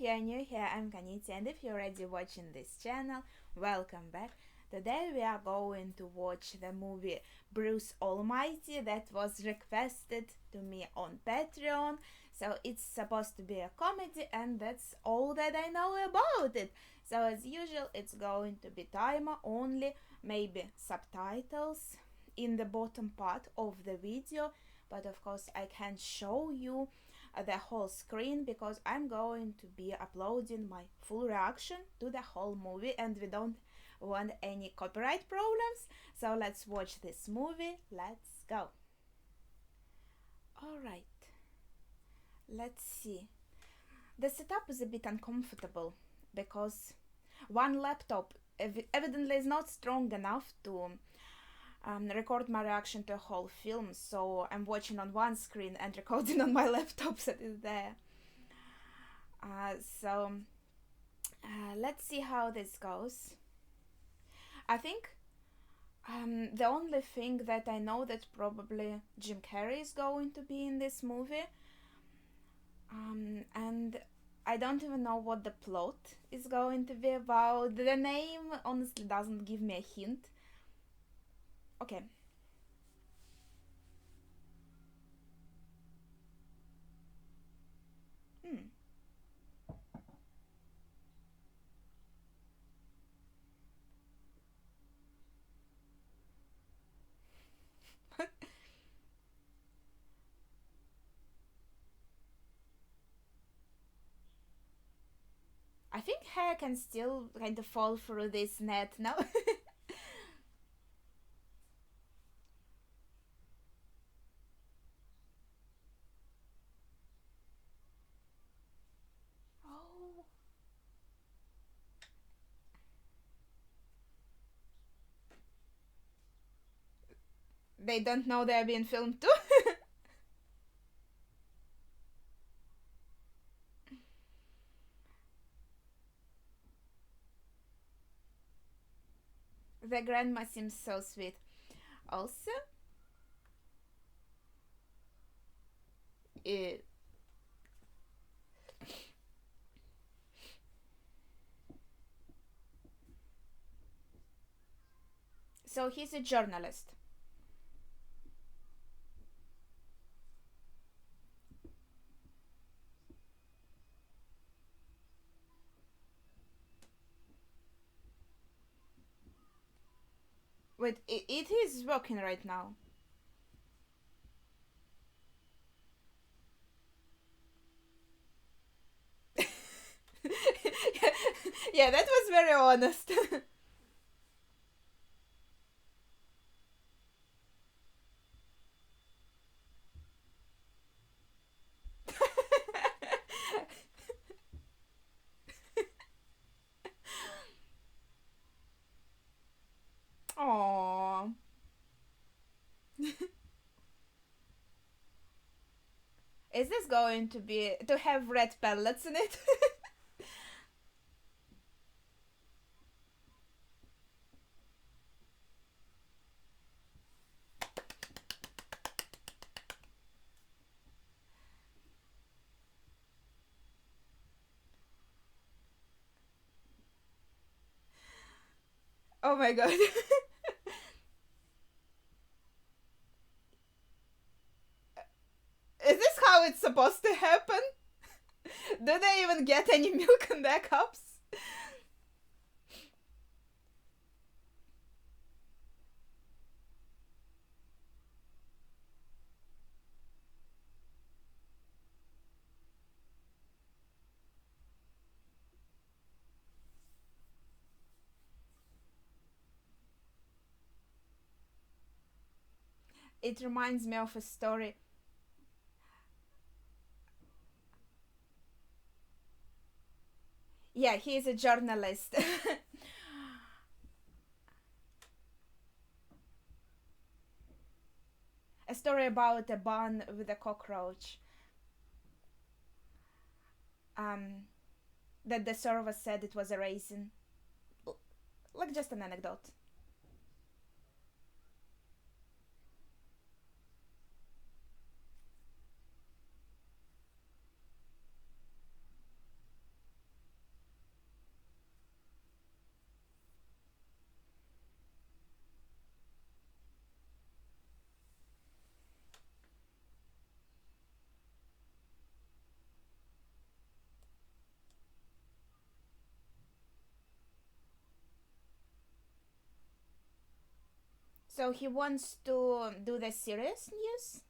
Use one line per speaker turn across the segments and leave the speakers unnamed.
if you are new here, I'm Kaniti, and if you're already watching this channel, welcome back. Today we are going to watch the movie Bruce Almighty that was requested to me on Patreon. So it's supposed to be a comedy, and that's all that I know about it. So as usual, it's going to be timer only, maybe subtitles in the bottom part of the video, but of course I can't show you the whole screen because I'm going to be uploading my full reaction to the whole movie and we don't want any copyright problems. So let's watch this movie. Let's go. Alright, let's see. The setup is a bit uncomfortable because one laptop evidently is not strong enough to record my reaction to a whole film, so I'm watching on one screen and recording on my laptop that is there. So let's see how this goes. I think the only thing that I know that probably Jim Carrey is going to be in this movie, and I don't even know what the plot is going to be about. The name honestly doesn't give me a hint. Okay. Hmm. I think hair can still kind of fall through this net, no? Oh, they don't know they're being filmed too? The grandma seems so sweet. Also, uh, so he's a journalist. Wait, it is working right now. Yeah, that was very honest. Aww. Is this going to be to have red pellets in it? Oh my god. Is this how it's supposed to happen? Do they even get any milk in their cups? It reminds me of a story. Yeah, he is a journalist. A story about a bun with a cockroach. Um, that the server said it was a raisin. Like just an anecdote. So he wants to do the serious news?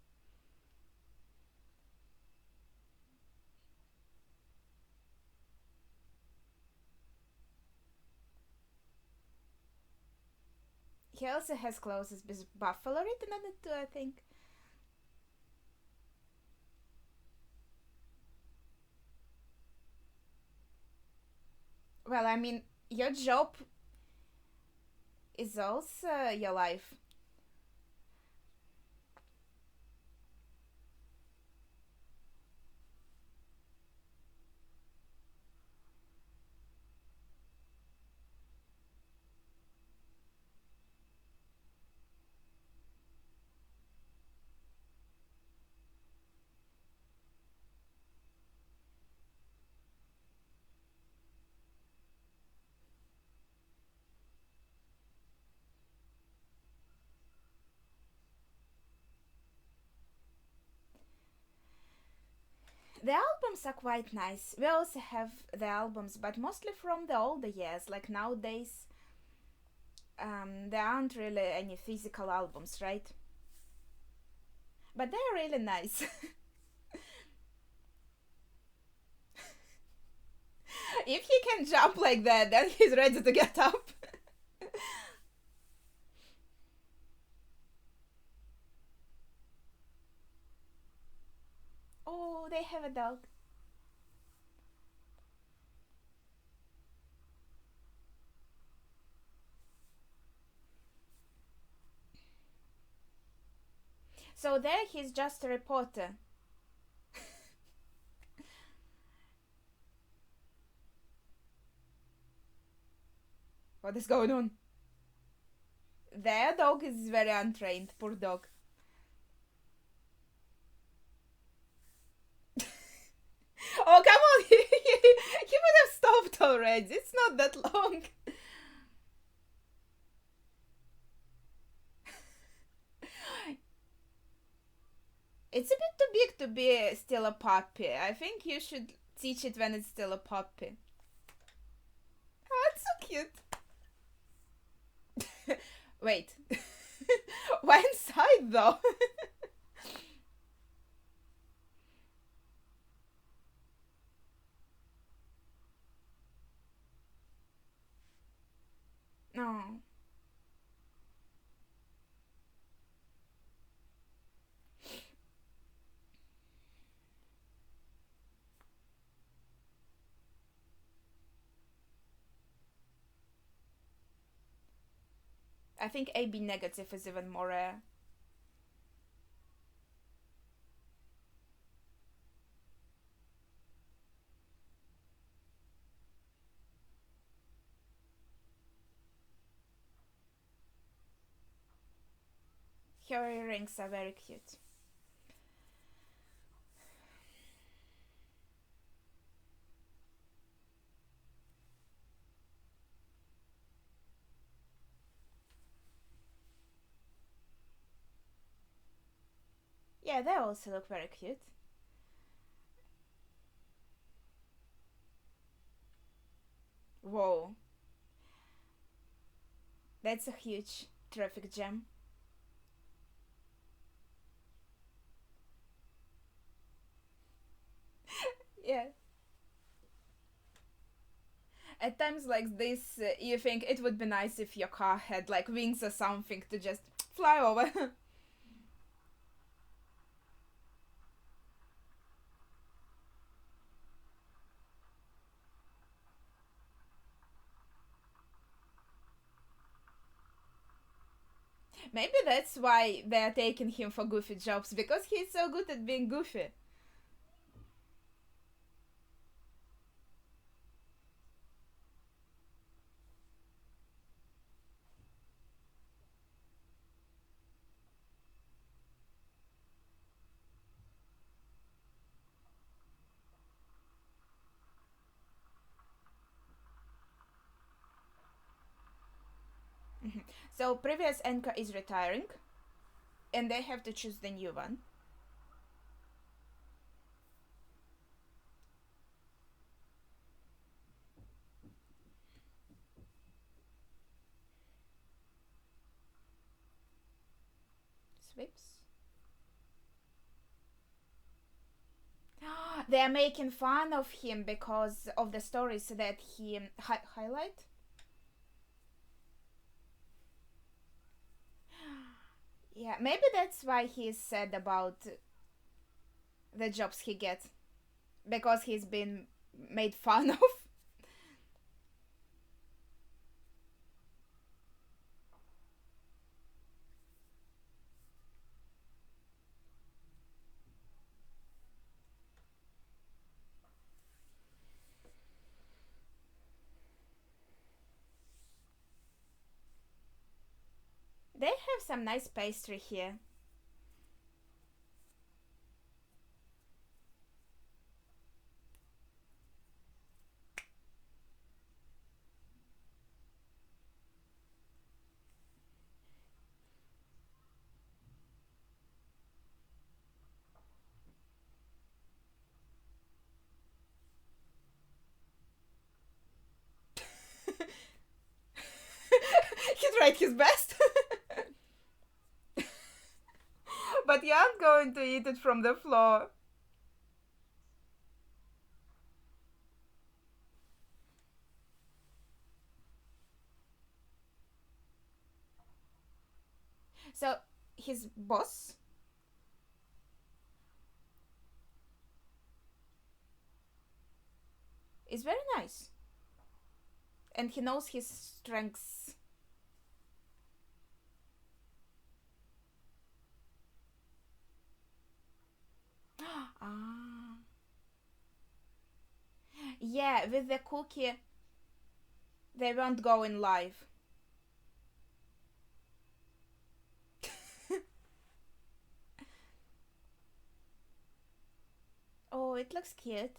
He also has clothes with buffalo written on it too, I think. Well, I mean, your job is also your life. The albums are quite nice. We also have the albums, but mostly from the older years. Like nowadays, there aren't really any physical albums, right? But they're really nice. If he can jump like that, then he's ready to get up. Oh, they have a dog. So there he's just a reporter. What is going on? Their dog is very untrained, poor dog. Oh, come on! He would have stopped already. It's not that long. It's a bit too big to be still a puppy. I think you should teach it when it's still a puppy. Oh, it's so cute. Wait. Why inside though? No. I think AB negative is even more rare. Her earrings are very cute. Yeah, they also look very cute. Whoa. That's a huge traffic jam. Yeah. At times like this, you think it would be nice if your car had like wings or something to just fly over. Maybe that's why they're taking him for goofy jobs, because he's so good at being goofy. So previous anchor is retiring, and they have to choose the new one. Whoops. They are making fun of him because of the stories that he highlight. Yeah, maybe that's why he's sad about the jobs he gets, because he's been made fun of. They have some nice pastry here. He tried his best. But you aren't going to eat it from the floor. So, his boss is very nice. And he knows his strengths. Ah. Yeah, with the cookie, they won't go in live. Oh, it looks cute.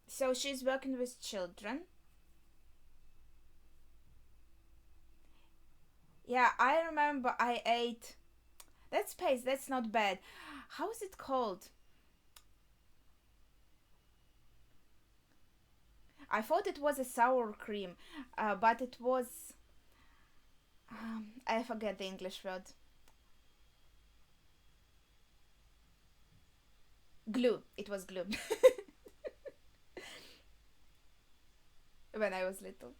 So she's working with children. Yeah, I remember I ate. That's paste, that's not bad. How is it called? I thought it was a sour cream, but it was. I forget the English word. Glue. It was glue. When I was little.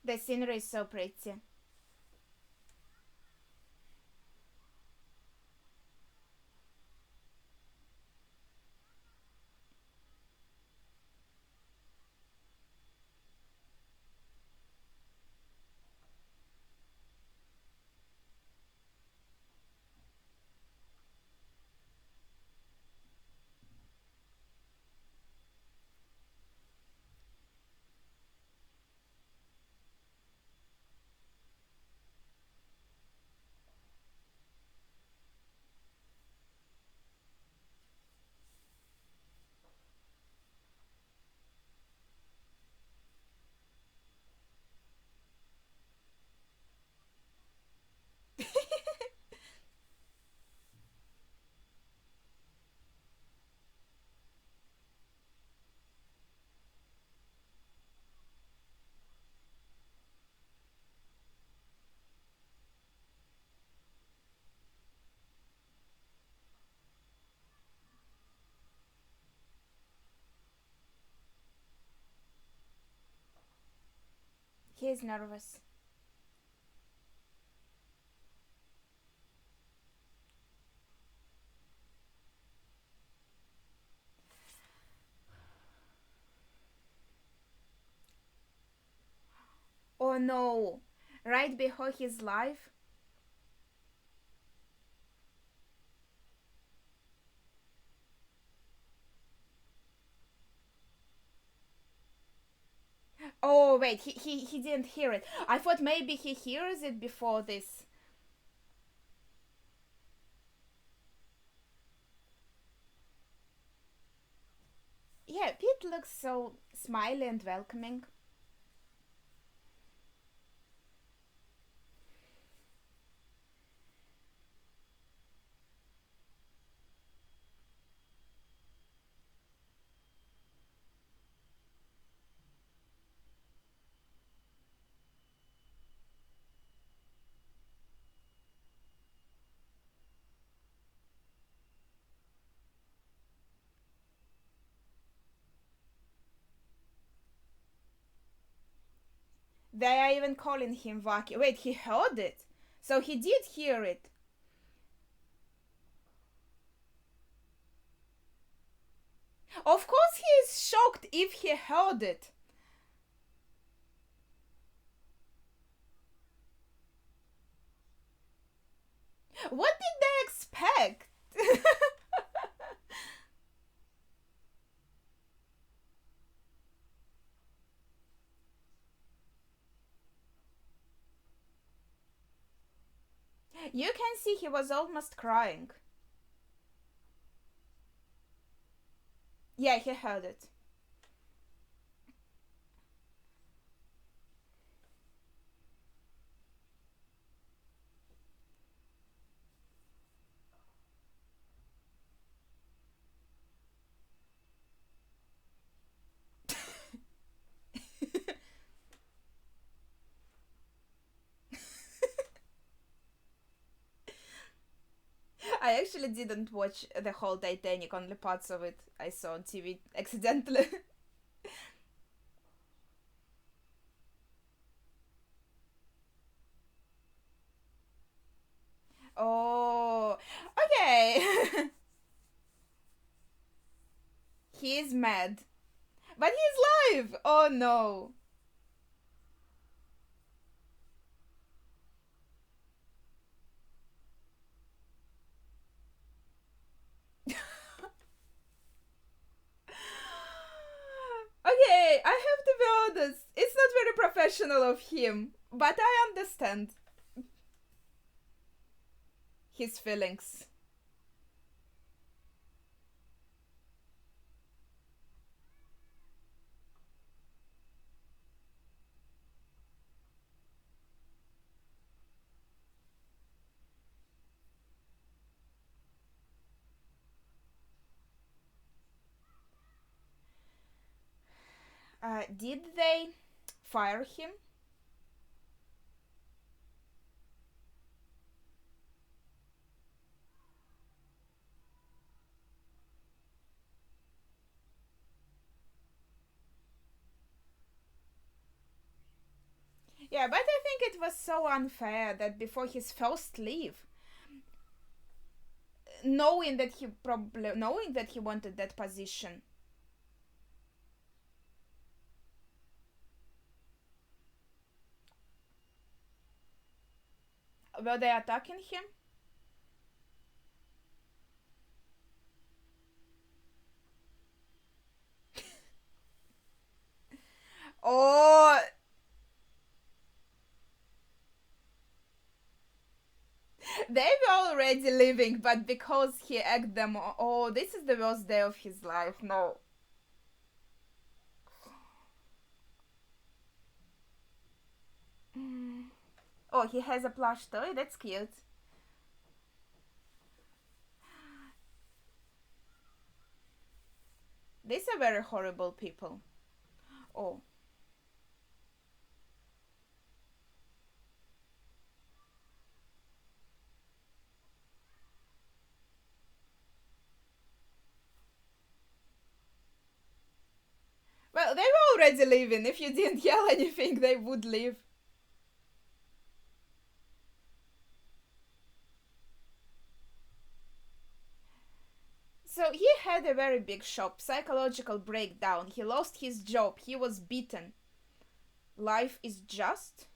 The scenery is so pretty. He is nervous. Oh no! Right before his life. Oh wait, he didn't hear it. I thought maybe he hears it before this. Yeah, Pete looks so smiley and welcoming. They are even calling him Vaki. Wait, he heard it? So he did hear it. Of course he is shocked if he heard it. What did they expect? You can see he was almost crying. Yeah, he heard it. I actually didn't watch the whole Titanic, only parts of it I saw on TV accidentally. Oh, okay. He is mad. But he's live! Oh no. Okay, I have to be honest. It's not very professional of him, but I understand his feelings. Did they fire him? Yeah, but I think it was so unfair that before his first leave, knowing that he wanted that position, were they attacking him? Oh, they were already leaving, but because he egged them, oh, this is the worst day of his life. No. Oh, he has a plush toy. That's cute. These are very horrible people. Oh. Well, they were already leaving. If you didn't yell anything, they would leave. So he had a very big shock, psychological breakdown. He lost his job. He was beaten. Life is just.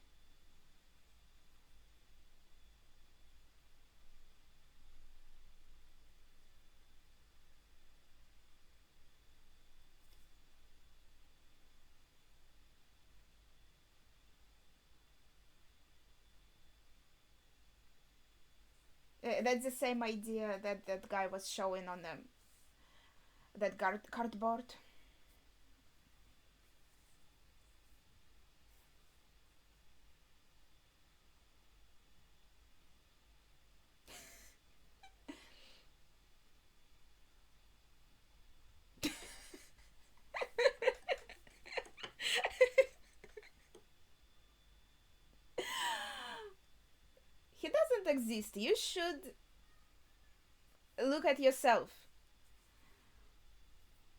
That's the same idea that that guy was showing on that cardboard. He doesn't exist. You should look at yourself.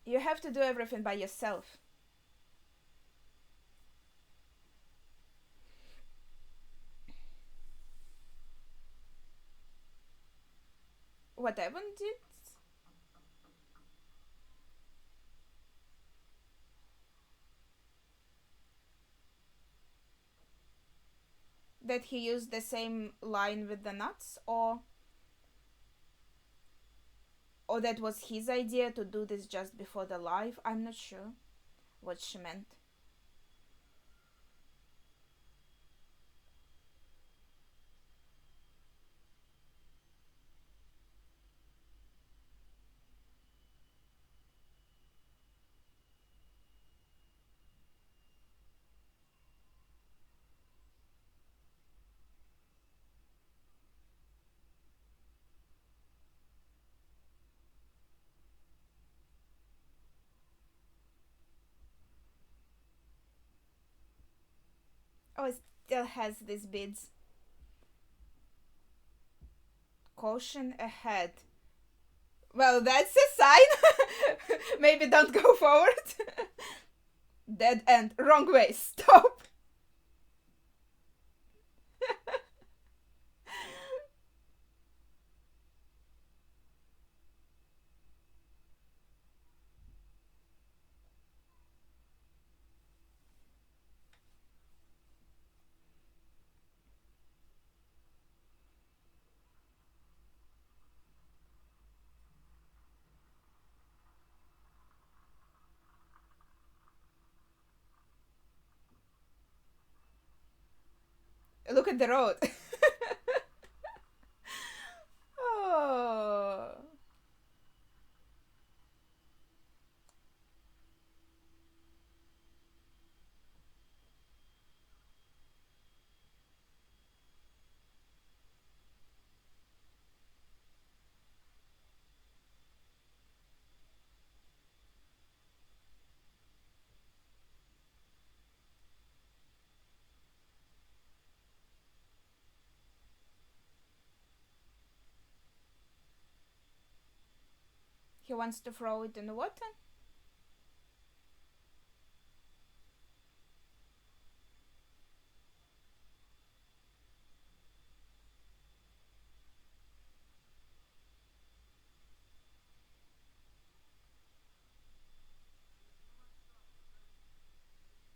You have to do everything by yourself. What Evan did? That he used the same line with the nuts, or that was his idea to do this just before the live? I'm not sure what she meant. Oh, it still has these beads. Caution ahead. Well, that's a sign. Maybe don't go forward. Dead end. Wrong way. Stop. Look at the road. Oh. He wants to throw it in the water?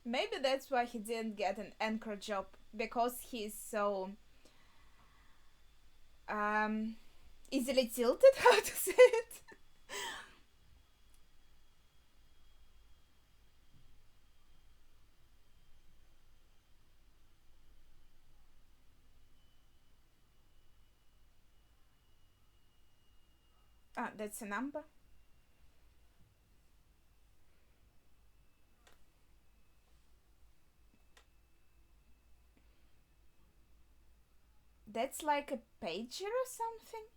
Maybe that's why he didn't get an anchor job, because he's so easily tilted. How to say it? Ah, that's a number. That's like a pager or something.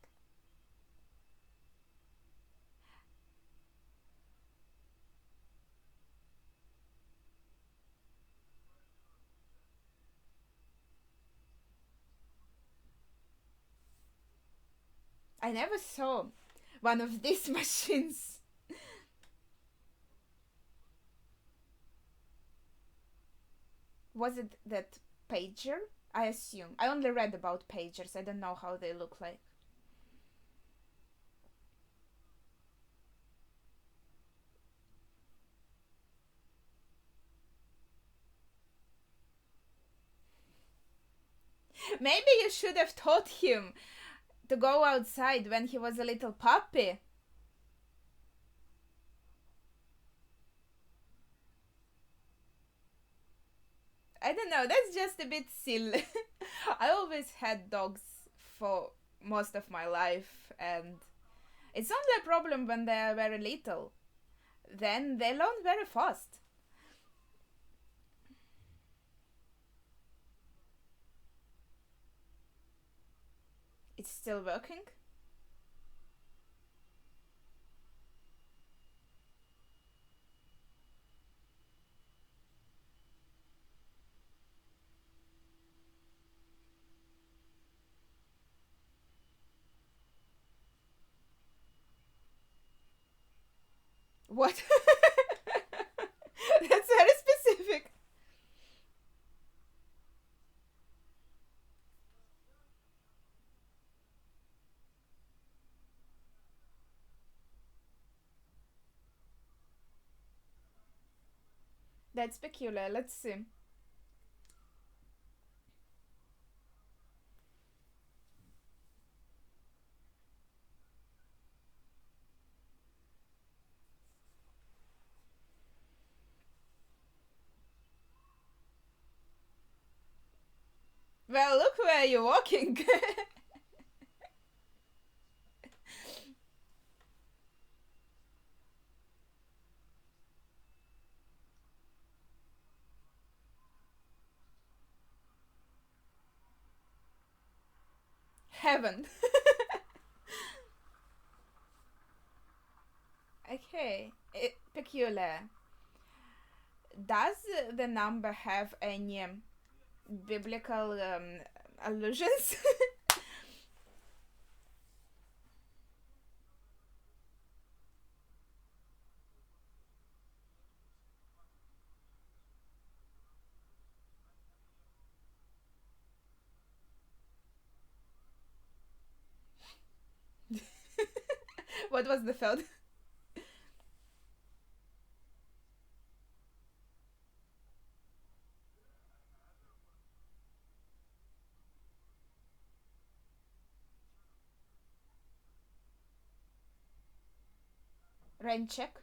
I never saw one of these machines. Was it that pager? I assume. I only read about pagers. I don't know how they look like. Maybe you should have taught him to go outside when he was a little puppy. I don't know, that's just a bit silly. I always had dogs for most of my life, and it's only a problem when they are very little. Then they learn very fast. It's still working? What? That's very specific. That's peculiar. Let's see. Well, look where you're walking. Heaven. Okay. Peculiar. Does the number have any biblical allusions? What was the third? Rain check.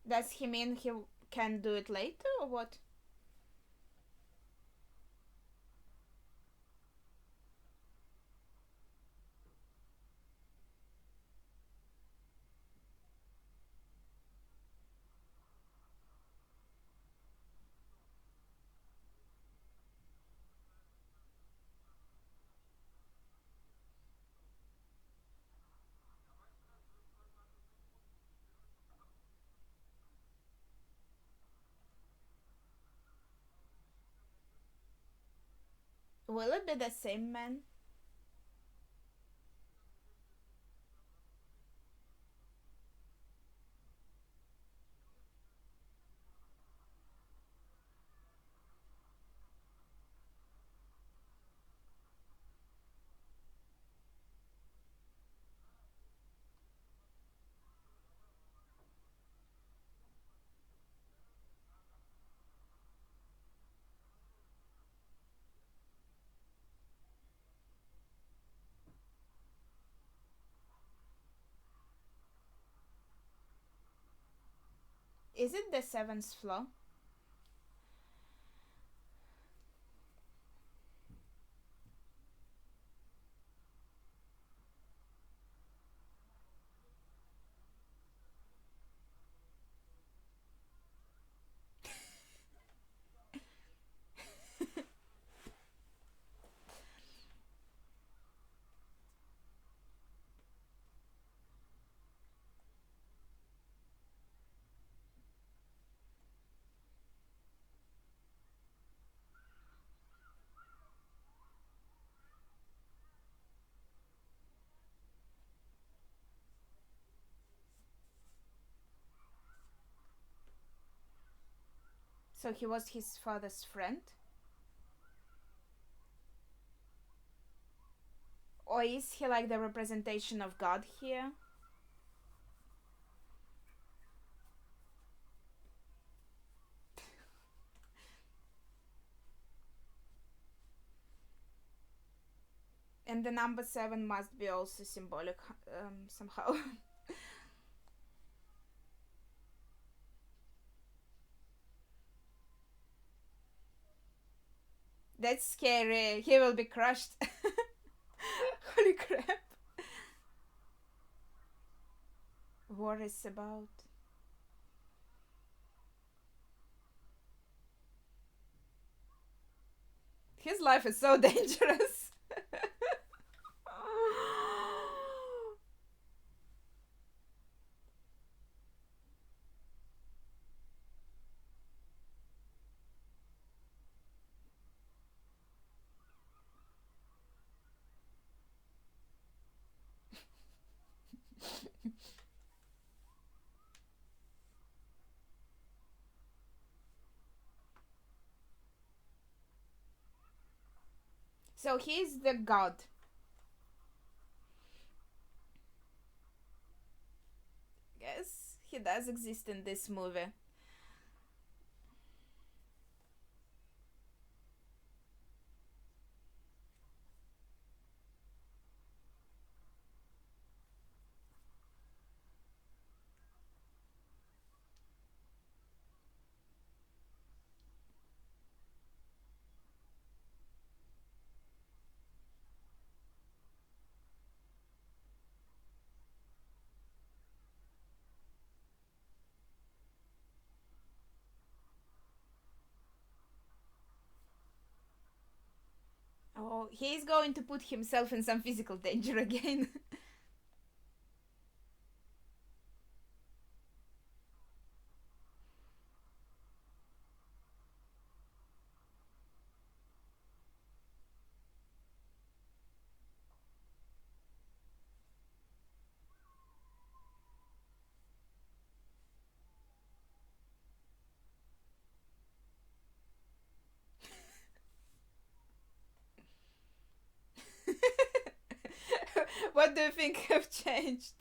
Does he mean he can do it later or what? Will it be the same man? Is it the seventh floor? So he was his father's friend? Or is he like the representation of God here? And the number 7 must be also symbolic somehow. That's scary. He will be crushed. Holy crap. War is about. His life is so dangerous. So he's the god. Yes, he does exist in this movie. Oh, he's going to put himself in some physical danger again. What do you think have changed?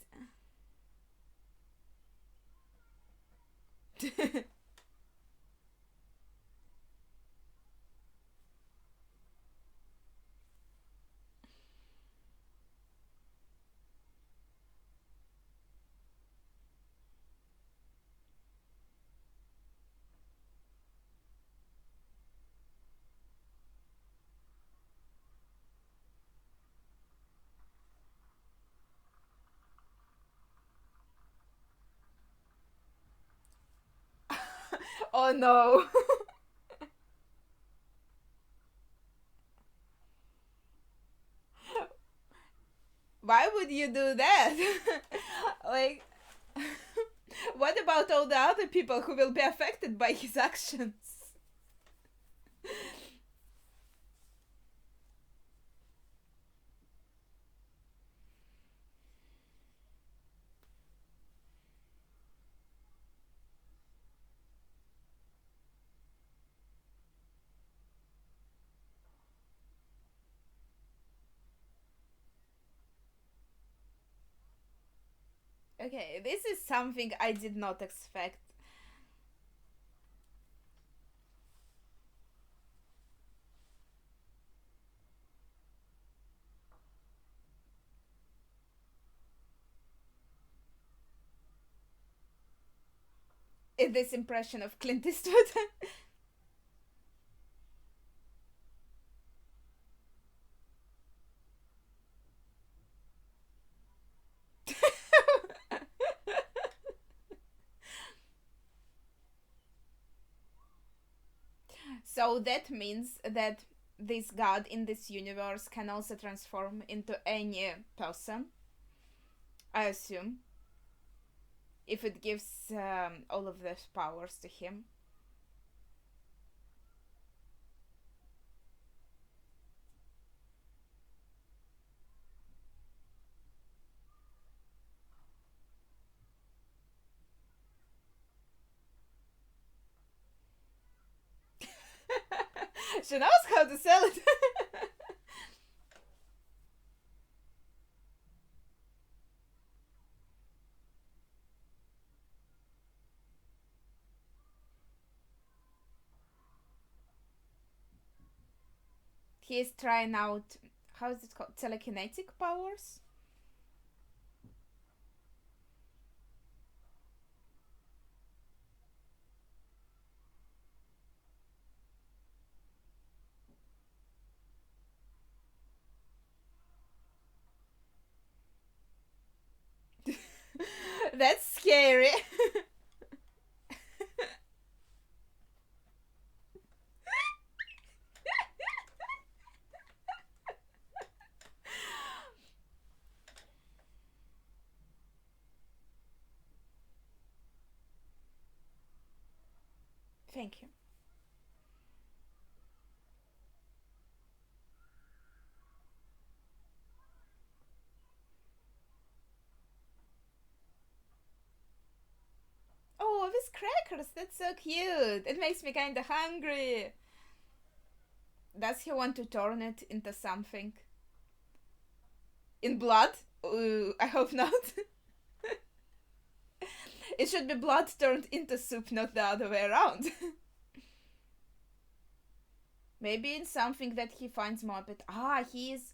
Oh no. Why would you do that? Like, what about all the other people who will be affected by his actions? Okay, this is something I did not expect. In this impression of Clint Eastwood. So that means that this god in this universe can also transform into any person, I assume, if it gives all of those powers to him. She knows how to sell it. He is trying out, how is it called, telekinetic powers. That's scary. Thank you. Oh, these crackers, that's so cute. It makes me kinda hungry. Does he want to turn it into something? In blood? Ooh, I hope not. It should be blood turned into soup, not the other way around. Maybe in something that he finds more, but he's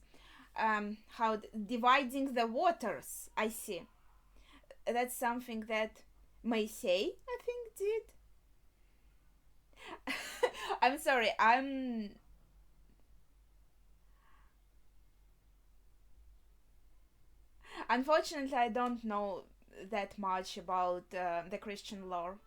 how dividing the waters. I see. That's something that Moisei, I think, did. I'm sorry. Unfortunately, I don't know that much about the Christian lore.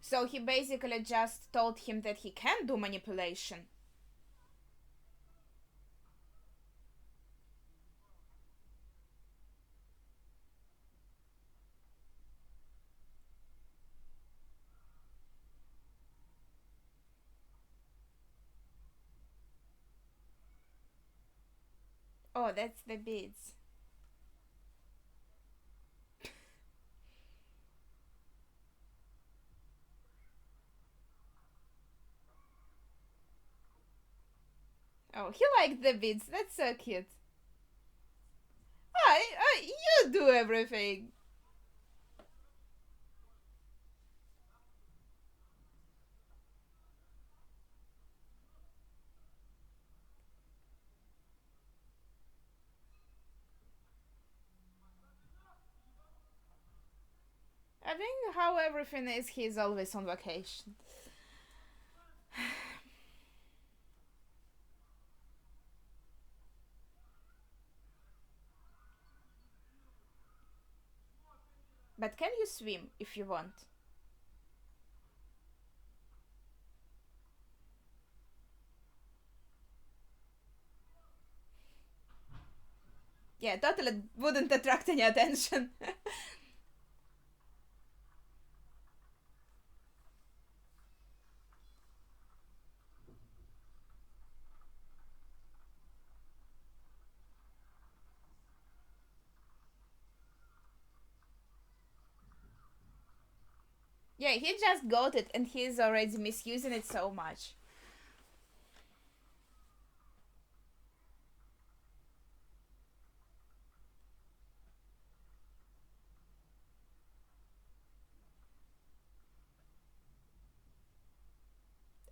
So he basically just told him that he can do manipulation. Oh, that's the beads. Oh, he liked the beads. That's so cute. You do everything. I think how everything is, he's always on vacation. But can you swim if you want? Yeah, totally wouldn't attract any attention. Yeah, he just got it and he's already misusing it so much.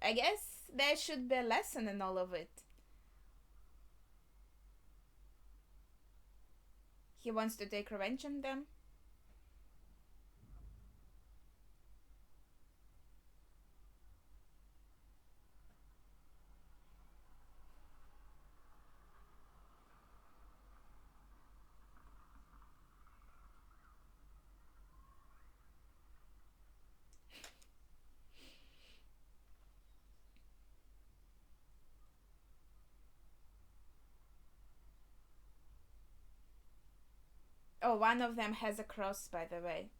I guess there should be a lesson in all of it. He wants to take revenge on them. Oh, one of them has a cross, by the way.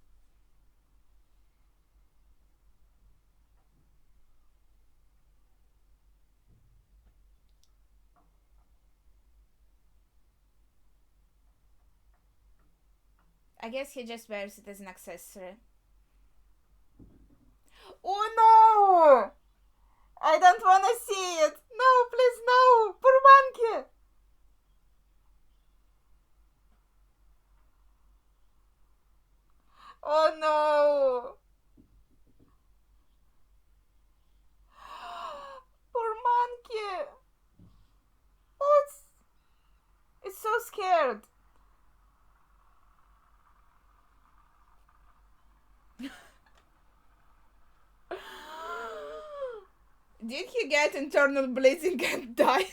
I guess he just wears it as an accessory. Oh no! I don't wanna see it! No, please, no! Poor monkey! Oh no! Poor monkey! Oh, it's so scared. Did he get internal bleeding and die?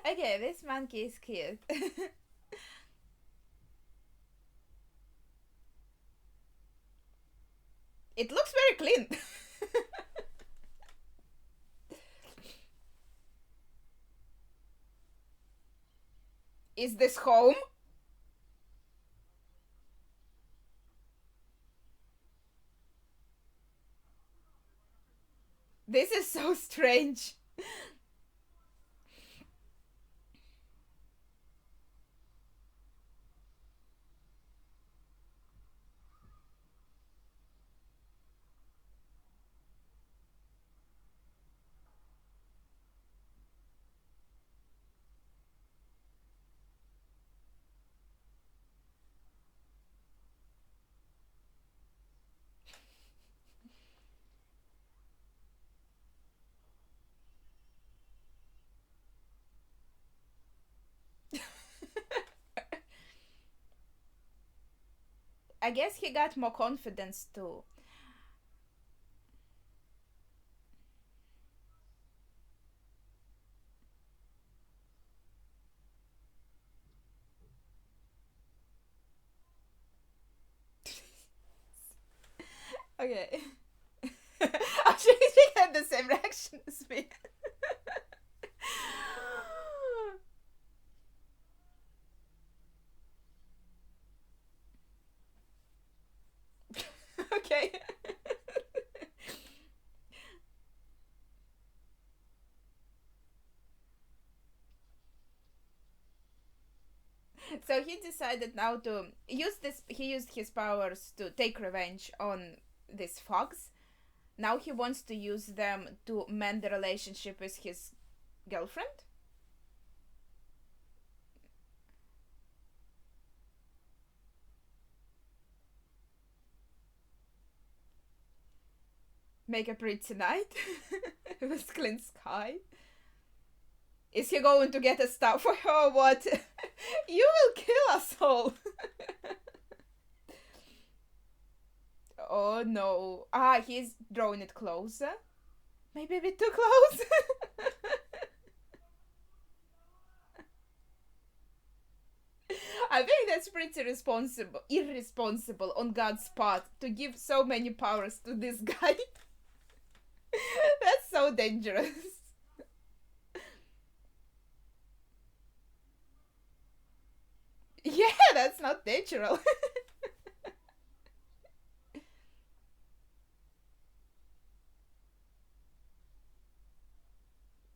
Okay, this monkey is cute. It looks very clean. Is this home? This is so strange. I guess he got more confidence too. Okay. Actually, she had the same reaction as me. Okay. So he decided now to use this. He used his powers to take revenge on these fogs. Now he wants to use them to mend the relationship with his girlfriend. Make a pretty night with clean sky. Is he going to get a star for her or what? You will kill us all. Oh no. Ah, he's drawing it closer. Maybe a bit too close. I think that's pretty irresponsible on God's part to give so many powers to this guy. That's so dangerous. Yeah, that's not natural.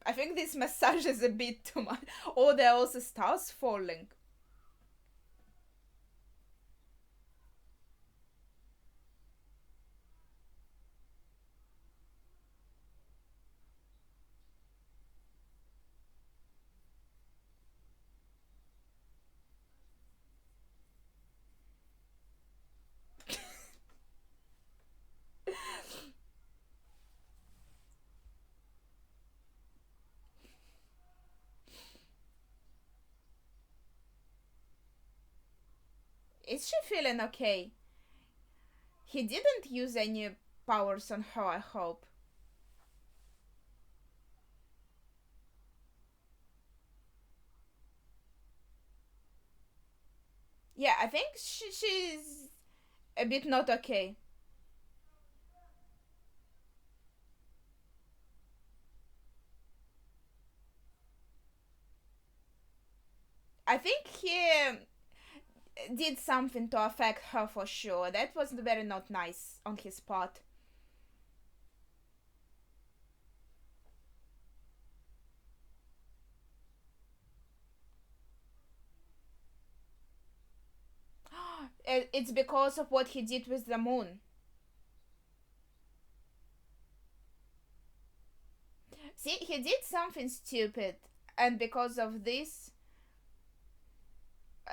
I think this massage is a bit too much. Oh, there are also stars falling. Is she feeling okay? He didn't use any powers on her, I hope. Yeah, I think she's a bit not okay. I think he did something to affect her for sure. That was very not nice on his part. It's because of what he did with the moon. See, he did something stupid, and because of this,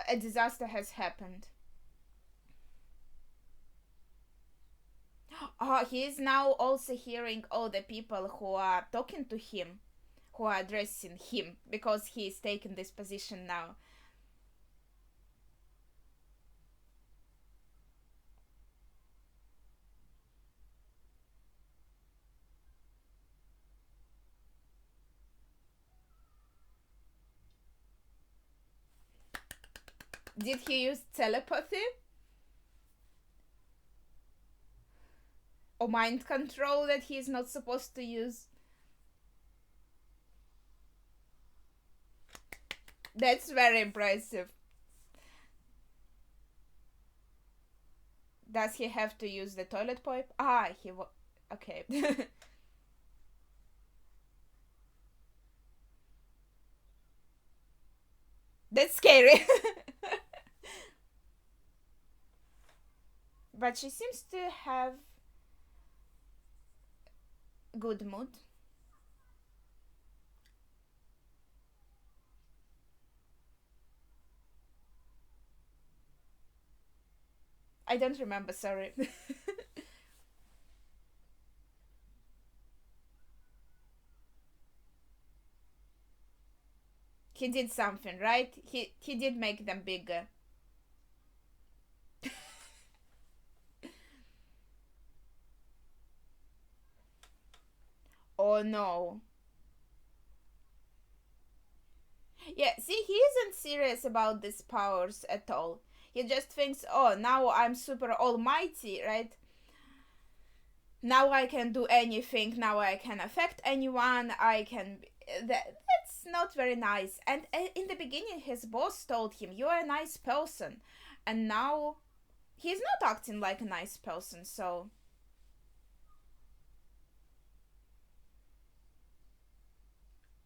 a disaster has happened. Oh, he is now also hearing all the people who are talking to him, who are addressing him, because he is taking this position now. Did he use telepathy? Or mind control that he's not supposed to use? That's very impressive. Does he have to use the toilet pipe? Okay. That's scary. But she seems to have good mood. I don't remember, sorry. He did something, right? He did make them bigger. Oh no. Yeah, see, he isn't serious about these powers at all. He just thinks, oh, now I'm super almighty, right? Now I can do anything. Now I can affect anyone. I can. That's not very nice. And in the beginning, his boss told him, "You're a nice person," and now he's not acting like a nice person. So,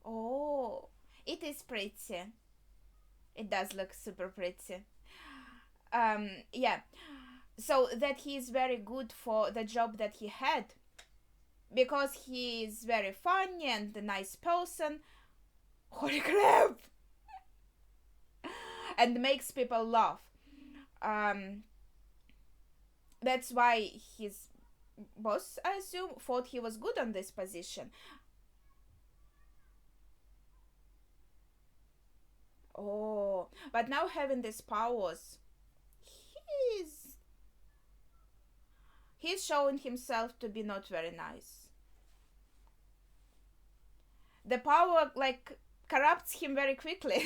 oh, it is pretty. It does look super pretty. Yeah. So that he is very good for the job that he had because he is very funny and a nice person. Holy crap! And makes people laugh. Um, that's why his boss, I assume, thought he was good on this position. Oh, but now having these powers, he's he's showing himself to be not very nice. The power like corrupts him very quickly.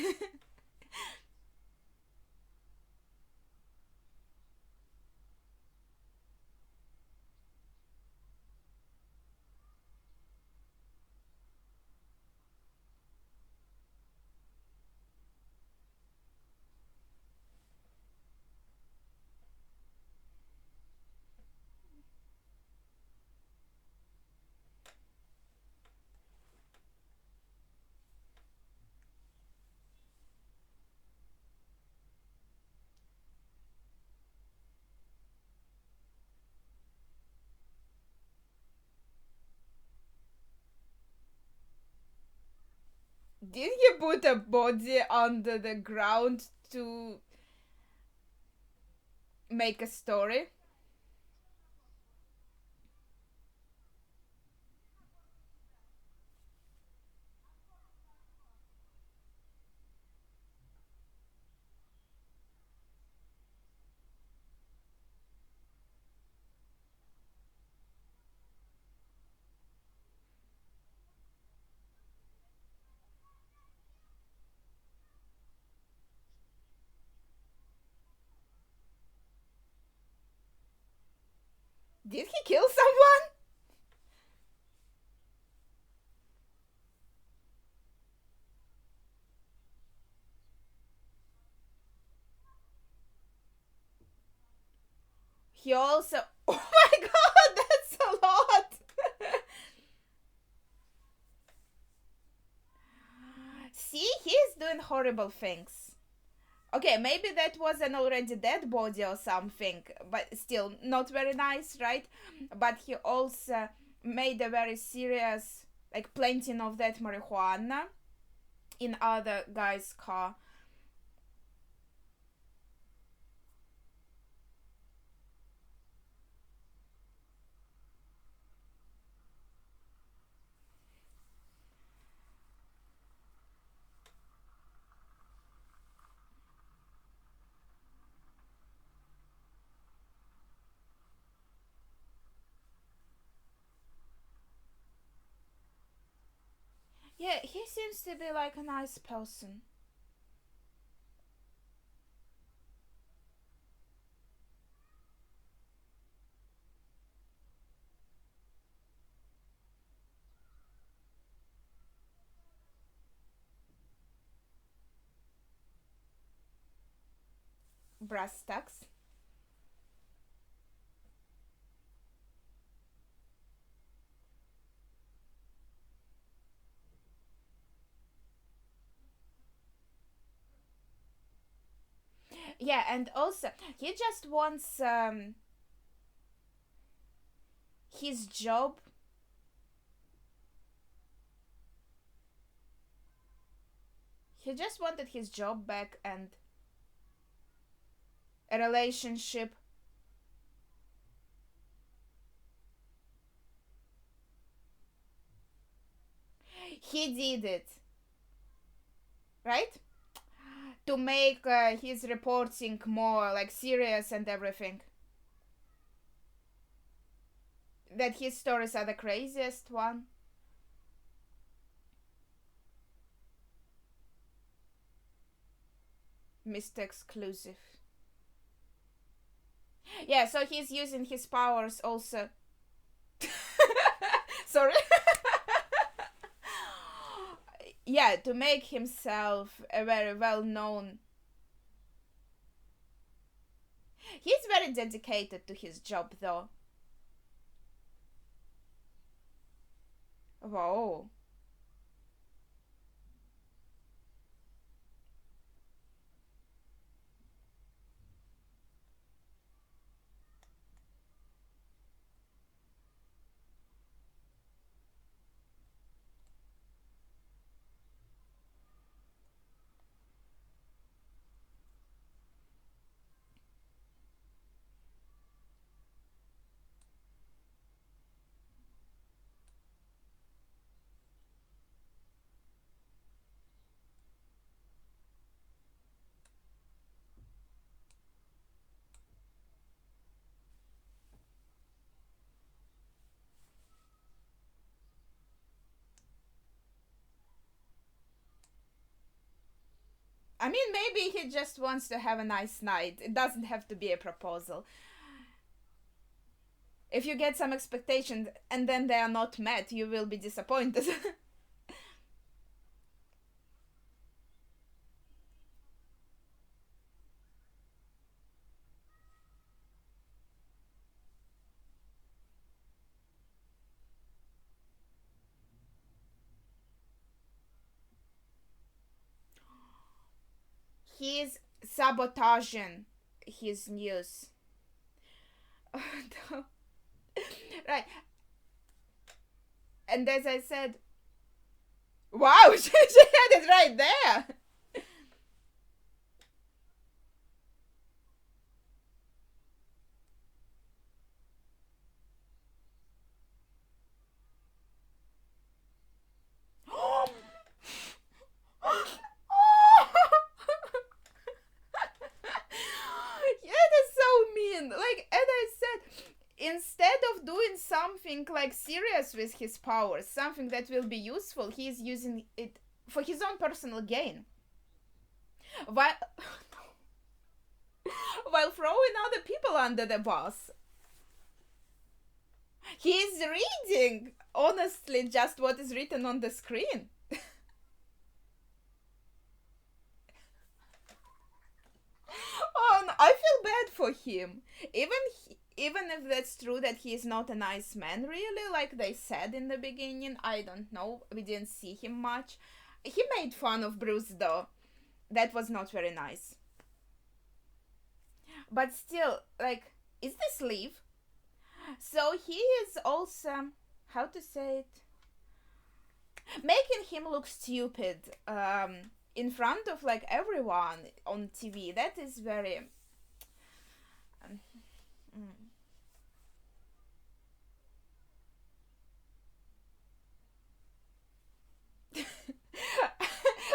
Did he put a body under the ground to make a story? Did he kill someone? He also. Oh my god, that's a lot! See, he's doing horrible things. Okay, maybe that was an already dead body or something, but still not very nice, right? But he also made a very serious, like, planting of that marijuana in other guy's car. Yeah, he seems to be like a nice person. brass tacks. Yeah, and also he just wants his job. He just wanted his job back and a relationship. He did it, right? To make his reporting more like serious and everything. That his stories are the craziest one. Mr. Exclusive. Yeah, so he's using his powers also. Sorry. Yeah, to make himself a very well known. He's very dedicated to his job though. Whoa. I mean, maybe he just wants to have a nice night. It doesn't have to be a proposal. If you get some expectations and then they are not met, you will be disappointed. He's sabotaging his news. Right. And as I said, wow, she had it right there. Yeah, that's so mean. Like, and I said, instead of doing something like serious with his powers, something that will be useful, he's using it for his own personal gain. While, while throwing other people under the bus. He's reading, honestly, just what is written on the screen. Oh, no, I feel bad for him. Even if that's true that he is not a nice man, really, like they said in the beginning, I don't know. We didn't see him much. He made fun of Bruce, though. That was not very nice. But still, like, is this Leave? So he is also, how to say it, making him look stupid in front of like everyone on TV. That is very. Um, mm.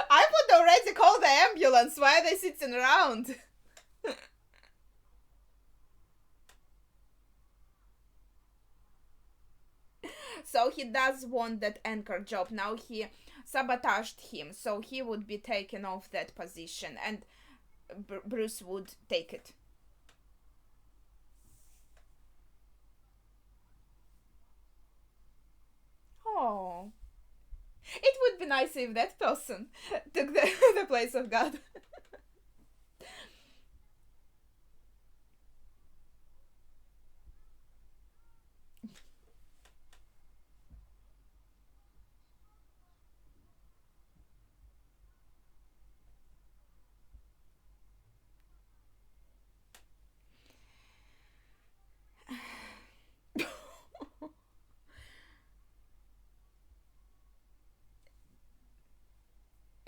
I would already call the ambulance. Why are they sitting around? So he does want that anchor job. Now he sabotaged him, so he would be taken off that position, and Bruce would take it. Oh, it would be nice if that person took the place of God.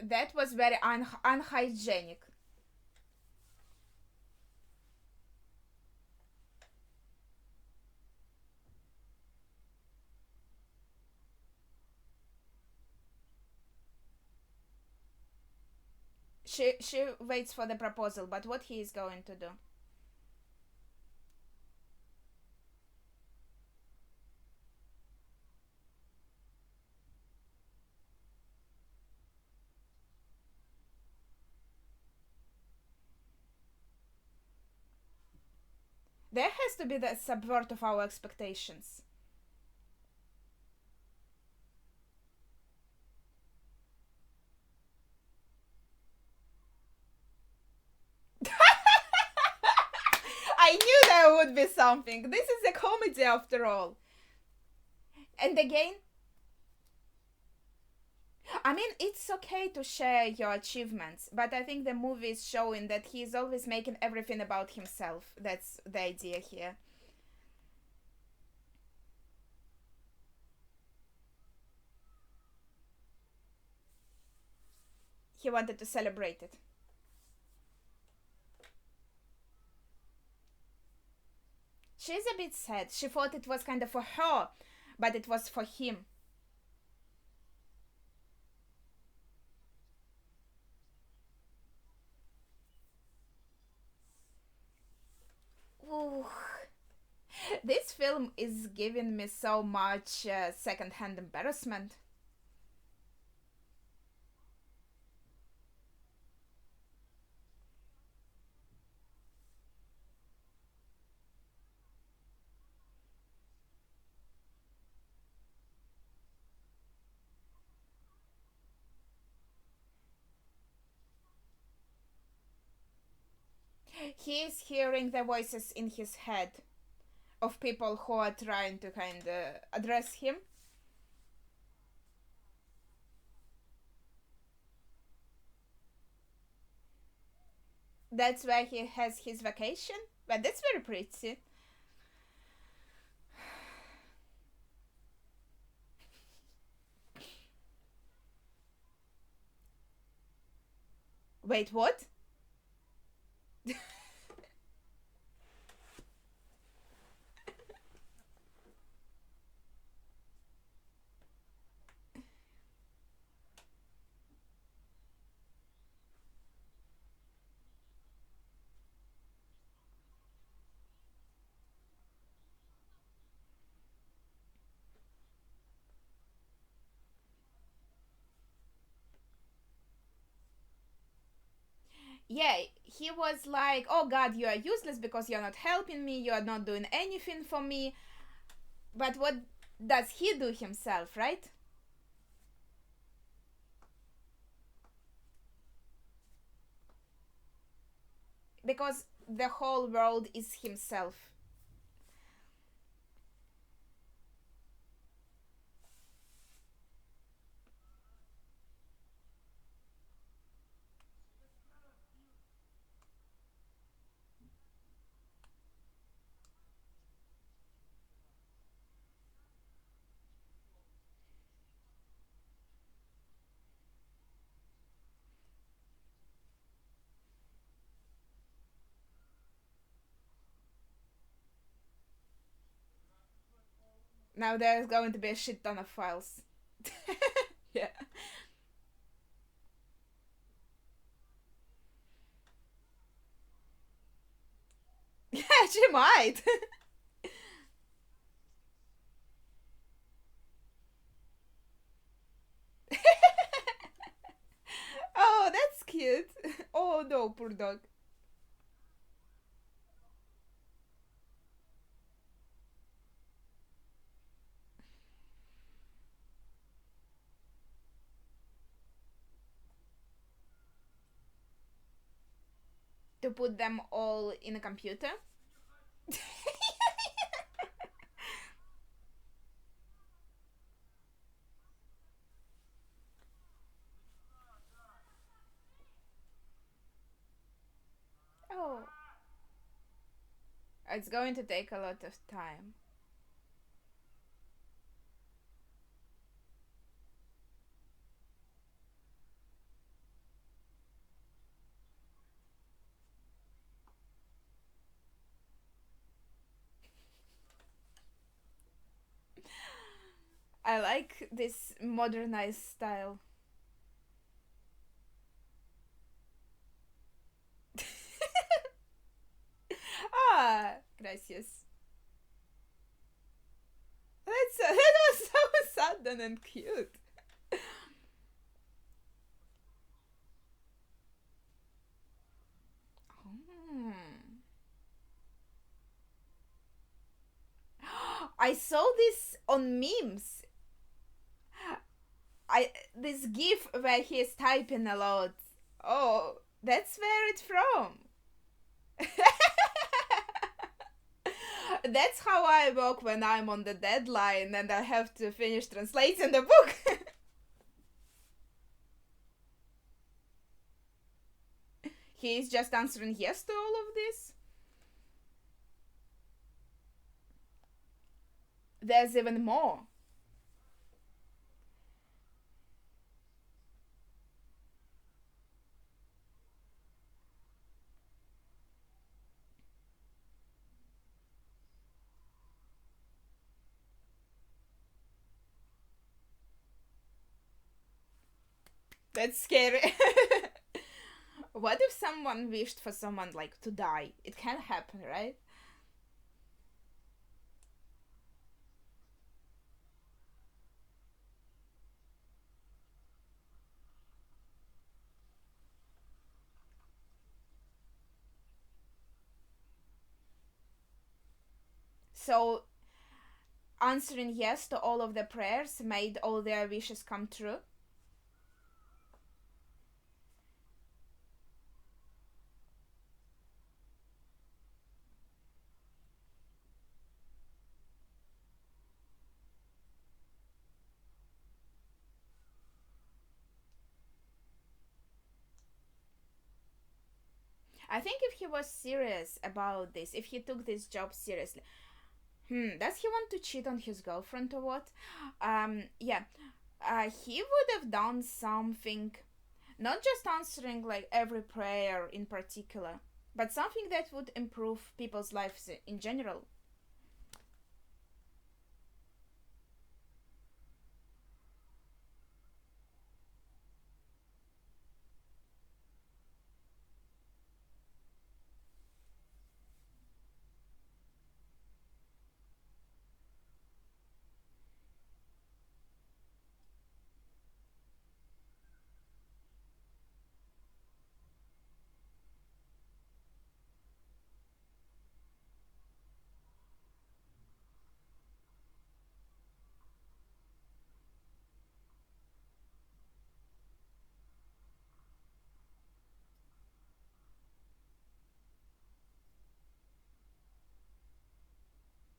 That was very unhygienic. She waits for the proposal, but what he is going to do? There has to be the subvert of our expectations. I knew there would be something. This is a comedy after all. And again, I mean, it's okay to share your achievements, but I think the movie is showing that he is always making everything about himself. That's the idea here. He wanted to celebrate it. She's a bit sad. She thought it was kind of for her, but it was for him. Ooh. This film is giving me so much second-hand embarrassment. He is hearing the voices in his head of people who are trying to kind of address him. That's where he has his vacation. But that's very pretty. Wait, what? Yeah, he was like, oh god, you are useless because you're not helping me, you are not doing anything for me. But what does he do himself, right? Because the whole world is himself. Now there's going to be a shit ton of files. Yeah. Yeah, she might. Oh, that's cute. Oh no, poor dog. To put them all in a computer. Oh, it's going to take a lot of time. I like this modernized style. Ah, gracias. That was so sudden and cute. Hmm. I saw this on memes. I this GIF where he is typing a lot. Oh, that's where it's from. That's how I work when I'm on the deadline and I have to finish translating the book. He's just answering yes to all of this. There's even more. That's scary. What if someone wished for someone like to die? It can happen, right? So answering yes to all of the prayers made all their wishes come true. I think if he was serious about this, if he took this job seriously, does he want to cheat on his girlfriend or what? Yeah, he would have done something, not just answering like every prayer in particular, but something that would improve people's lives in general.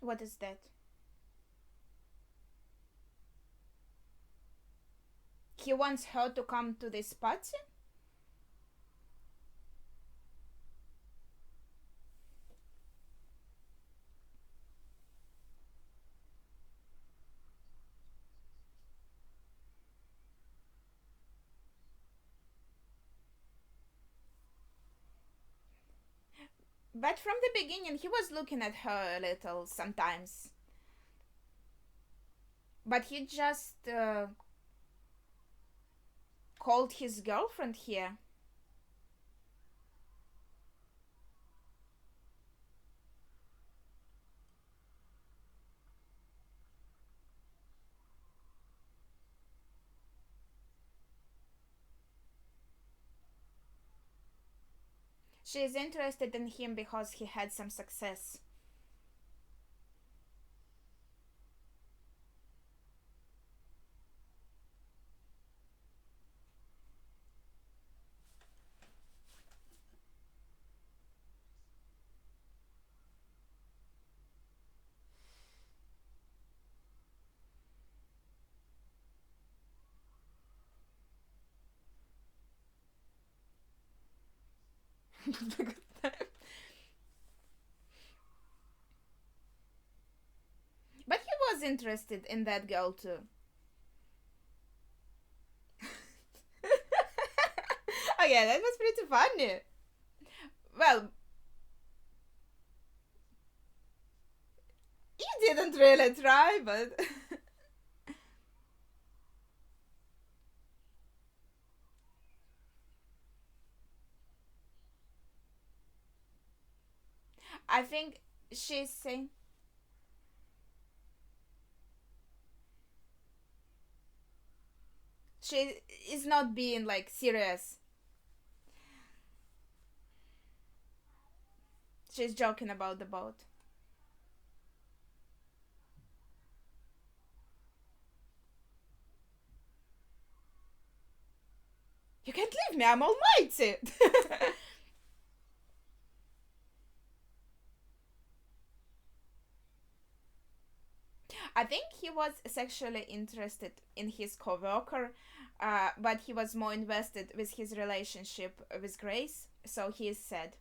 What is that? He wants her to come to this party? But from the beginning, he was looking at her a little sometimes. But he just called his girlfriend here. She is interested in him because he had some success. But he was interested in that girl too. Okay, that was pretty funny. Well, he didn't really try, but I think she's saying she is not being like serious. She's joking about the boat. You can't leave me, I'm almighty. I think he was sexually interested in his coworker, but he was more invested with his relationship with Grace, so he is sad.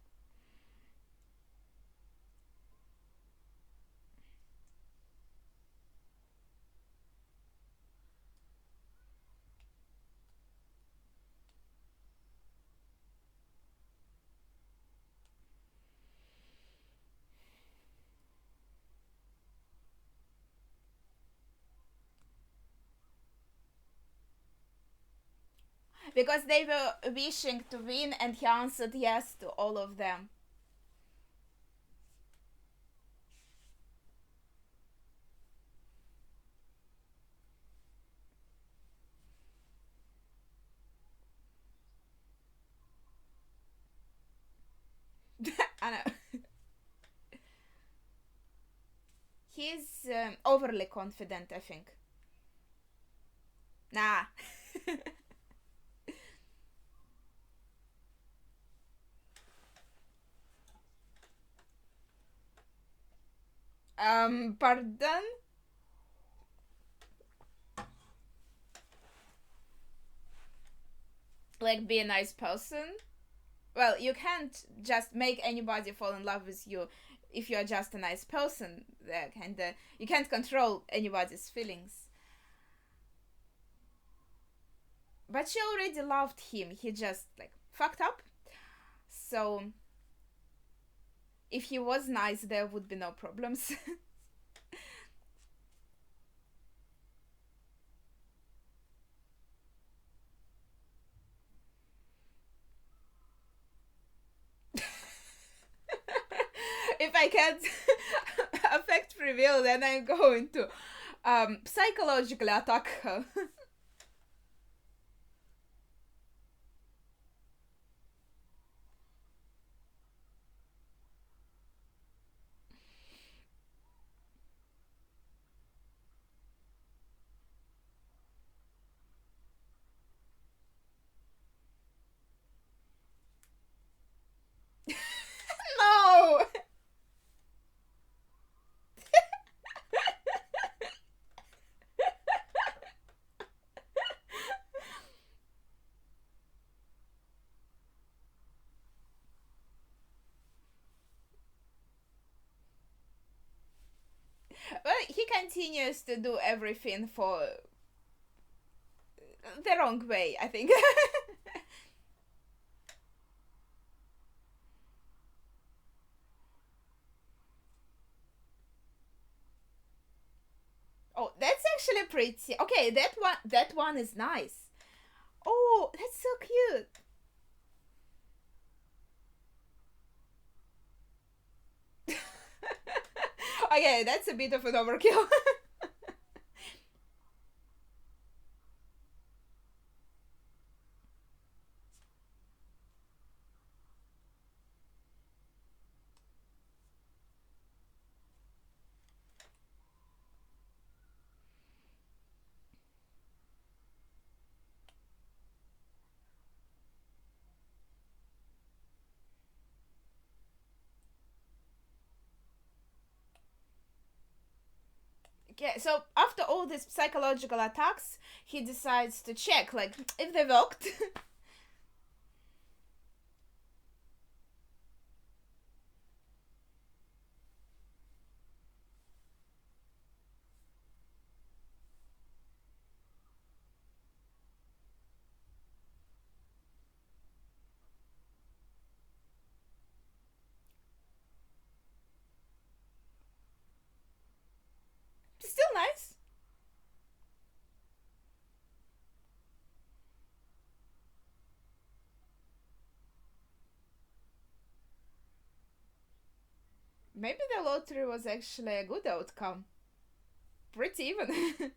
Because they were wishing to win, and he answered yes to all of them. I know. He's overly confident, I think. Nah. Pardon? Like, be a nice person? Well, you can't just make anybody fall in love with you if you're just a nice person. Kinda, you can't control anybody's feelings. But she already loved him. He just like fucked up. So if he was nice, there would be no problems. If I can't affect free will, then I'm going to psychologically attack her. No. Well, he continues to do everything for the wrong way, I think. Oh, that's actually pretty. Okay, that one is nice. Oh, that's so cute. Okay, that's a bit of an overkill. Yeah, so after all these psychological attacks, he decides to check, like, if they worked. Still nice. Maybe the lottery was actually a good outcome. Pretty even.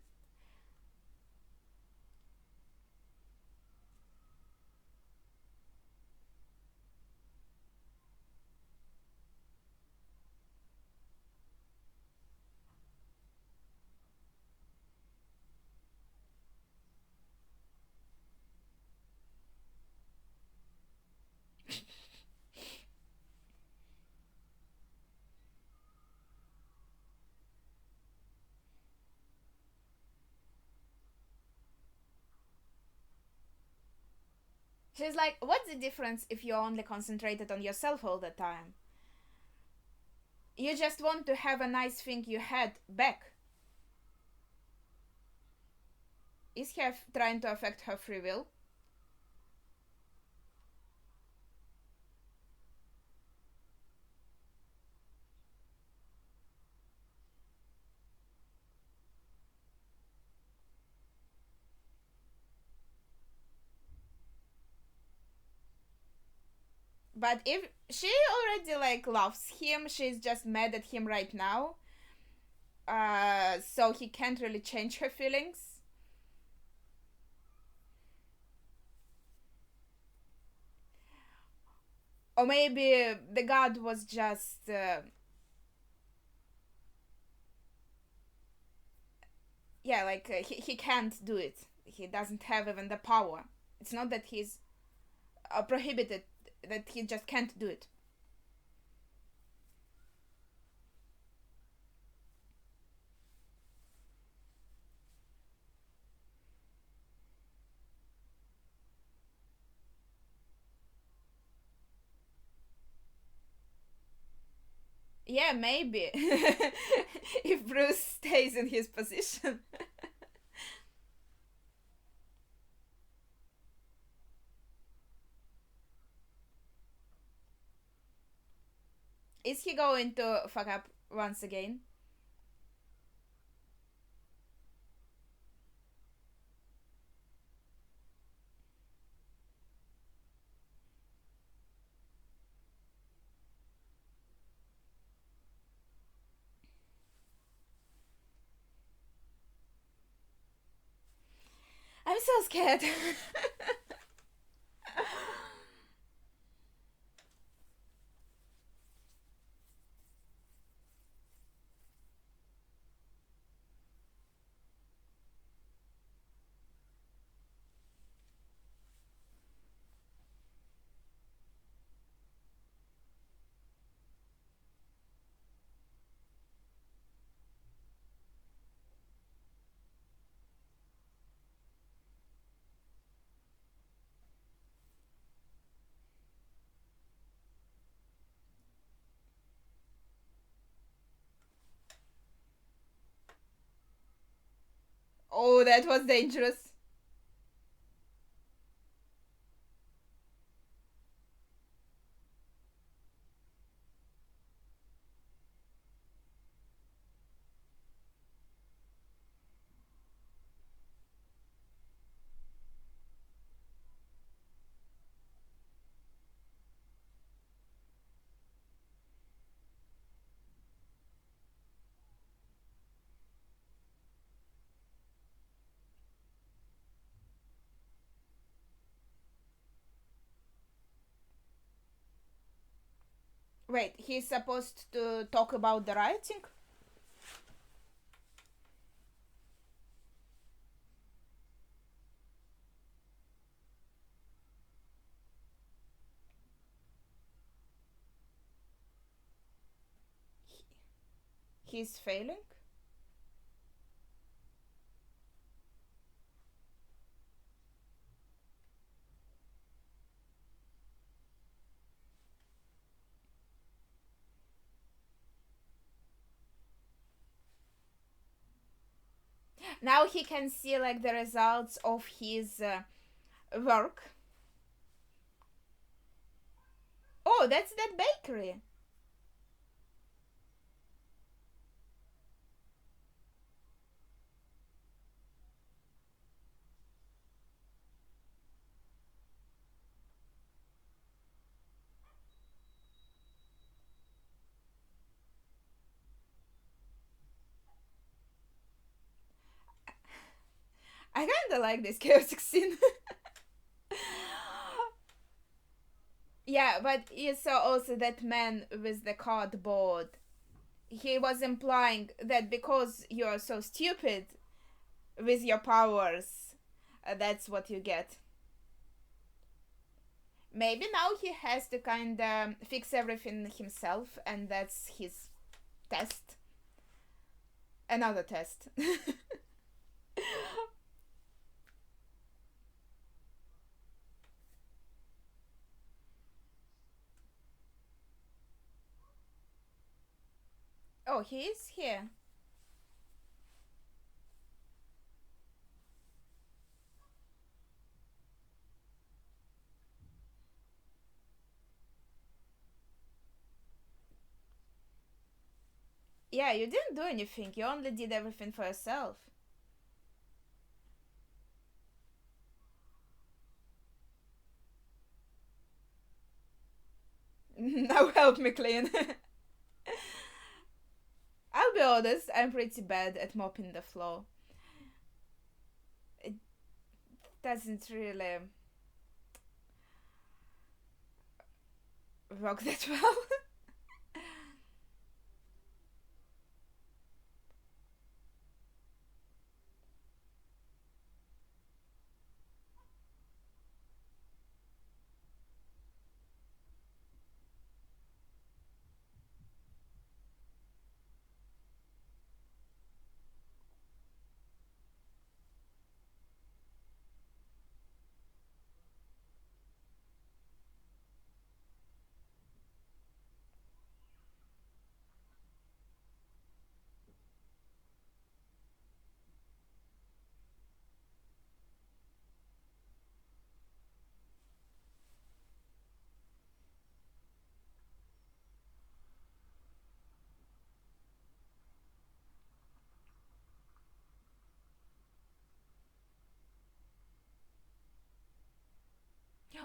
She's like, what's the difference if you're only concentrated on yourself all the time? You just want to have a nice thing you had back. Is he trying to affect her free will? But if she already like loves him, she's just mad at him right now. So he can't really change her feelings. Or maybe the god was just yeah, like he can't do it. He doesn't have even the power. It's not that he's prohibited, that he just can't do it. Yeah, maybe. If Bruce stays in his position. Is he going to fuck up once again? I'm so scared. Oh, that was dangerous. Wait, he's supposed to talk about the rioting? He's failing? Now he can see like the results of his work. Oh, that's that bakery. kinda like this chaotic scene. Yeah, but you saw also that man with the cardboard. He was implying that because you're so stupid with your powers, that's what you get. Maybe now he has to kind of fix everything himself, and that's his test. Another test. Oh, he is here. Yeah, you didn't do anything. You only did everything for yourself. Now help me clean. I'll be honest, I'm pretty bad at mopping the floor. It doesn't really work that well.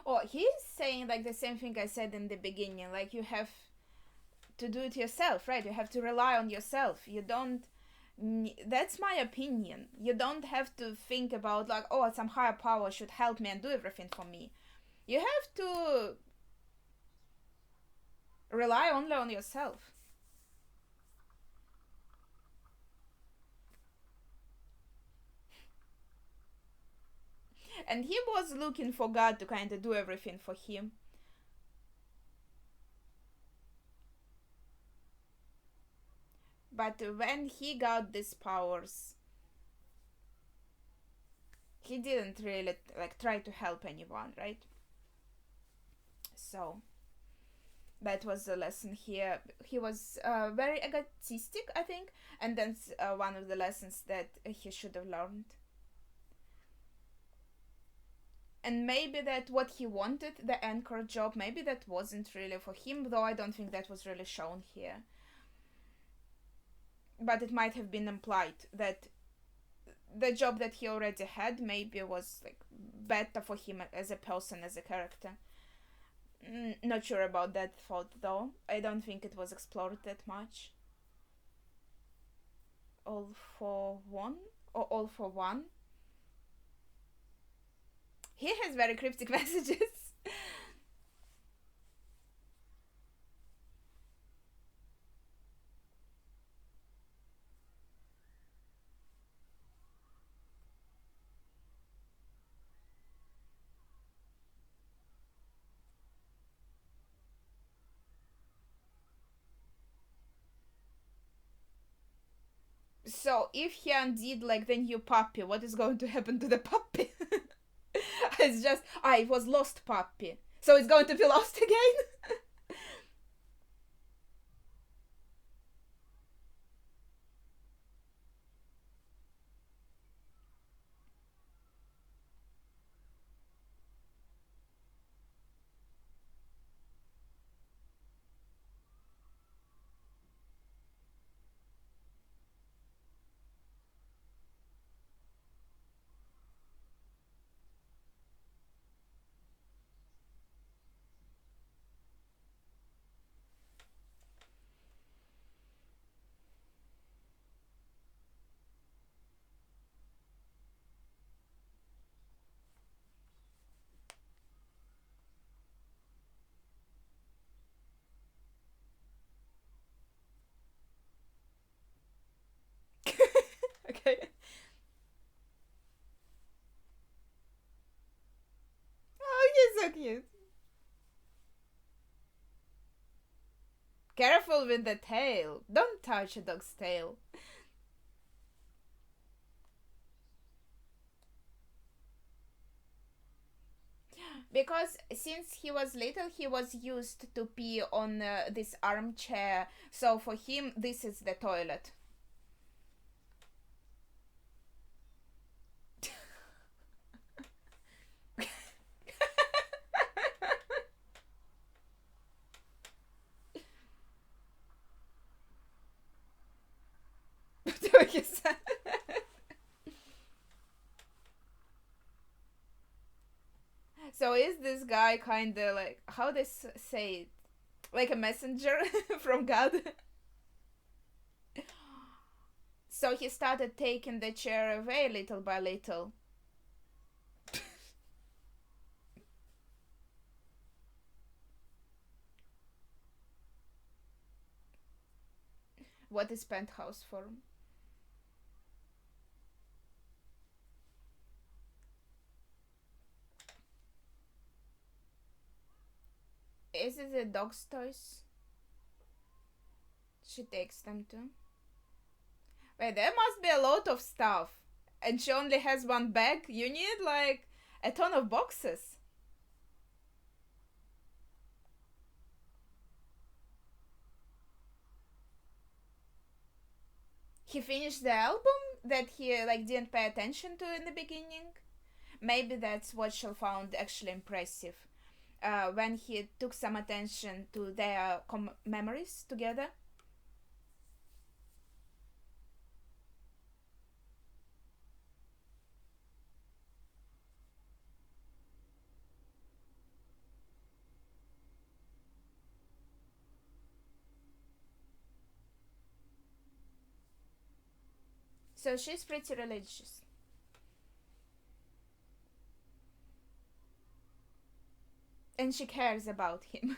Oh, he's saying like the same thing I said in the beginning. Like you have to do it yourself, right? You have to rely on yourself. You don't. That's my opinion. You don't have to think about like, oh, some higher power should help me and do everything for me. You have to rely only on yourself. And he was looking for God to kind of do everything for him. But when he got these powers, he didn't really like try to help anyone, right? So that was the lesson here. He was very egotistic, I think, and that's one of the lessons that he should have learned. And maybe that what he wanted, the anchor job, maybe that wasn't really for him, though I don't think that was really shown here. But it might have been implied that the job that he already had maybe was like better for him as a person, as a character. Not sure about that thought though. I don't think it was explored that much. All for one? Or all for one? He has very cryptic messages. So if he undid like the new puppy, what is going to happen to the puppy? It's just it was lost puppy. So it's going to be lost again? careful with the tail. Don't touch a dog's tail. Because since he was little, he was used to pee on this armchair. So for him, this is the toilet. So is this guy kind of like, how they say it, like a messenger from God? So he started taking the chair away little by little. What is penthouse form? Is it the dog's toys? She takes them too. Wait, there must be a lot of stuff. And she only has one bag? You need like a ton of boxes. He finished the album that he like didn't pay attention to in the beginning. Maybe that's what she found actually impressive. When he took some attention to their memories together. So she's pretty religious. And she cares about him.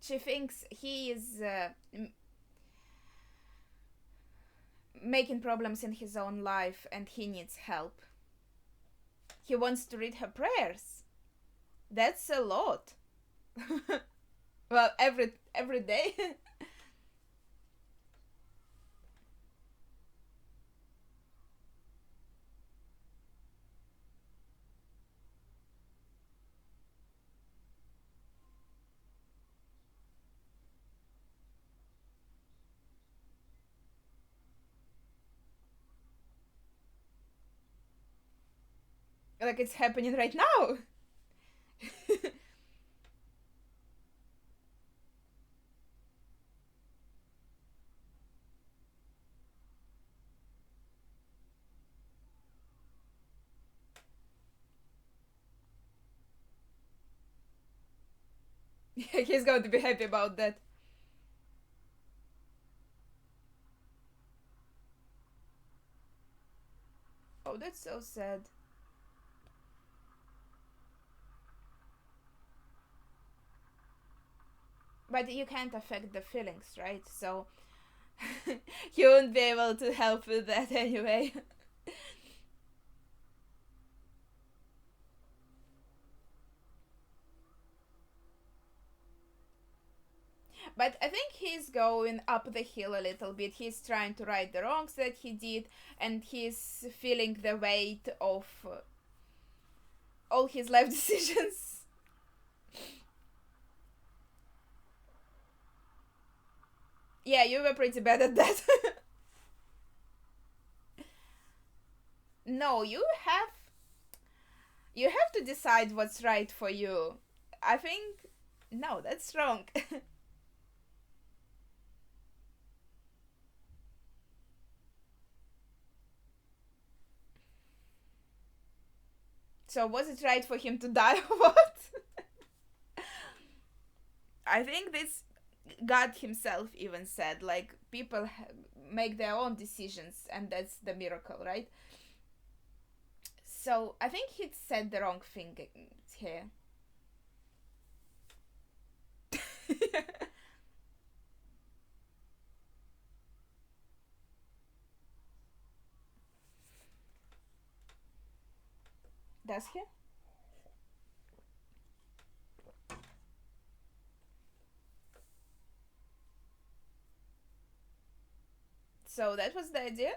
She thinks he is making problems in his own life and he needs help. He wants to read her prayers. That's a lot. Well, every day. Like it's happening right now. He's going to be happy about that. Oh, that's so sad. But you can't affect the feelings, right? So you won't be able to help with that anyway. But I think he's going up the hill a little bit. He's trying to right the wrongs that he did, and he's feeling the weight of all his life decisions. Yeah, you were pretty bad at that. No, you have to decide what's right for you. I think no, that's wrong. So was it right for him to die or what? I think this God himself even said like people make their own decisions and that's the miracle, right? So I think he said the wrong thing here. Does he? So that was the idea.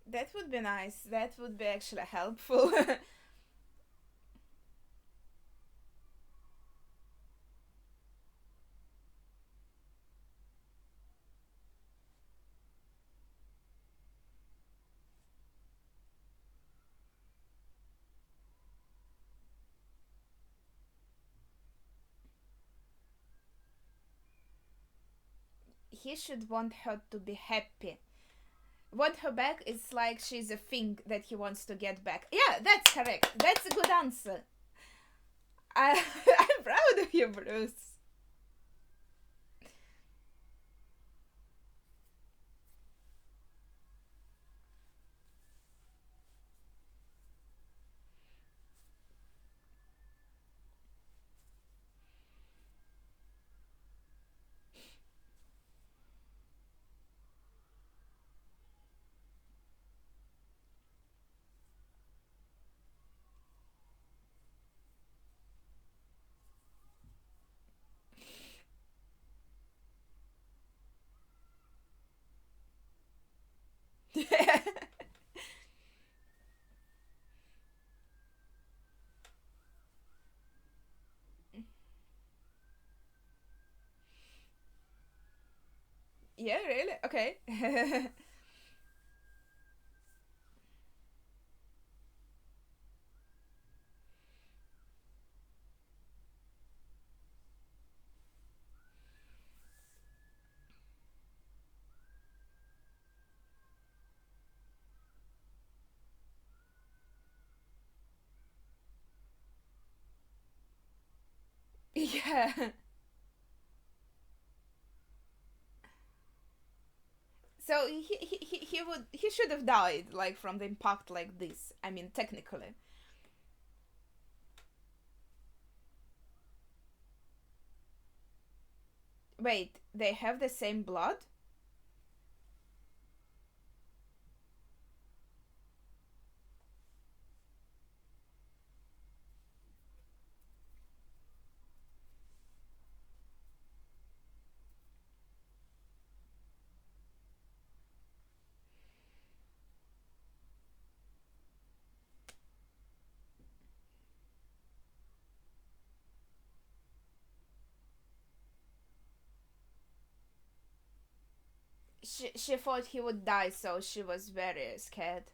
That would be nice. That would be actually helpful. He should want her to be happy. Want her back is like she's a thing that he wants to get back. Yeah, that's correct. That's a good answer. I'm proud of you, Bruce. Yeah, really? Okay. Yeah. So he should have died like from the impact like this. I mean, technically. Wait, they have the same blood? She thought he would die, so she was very scared.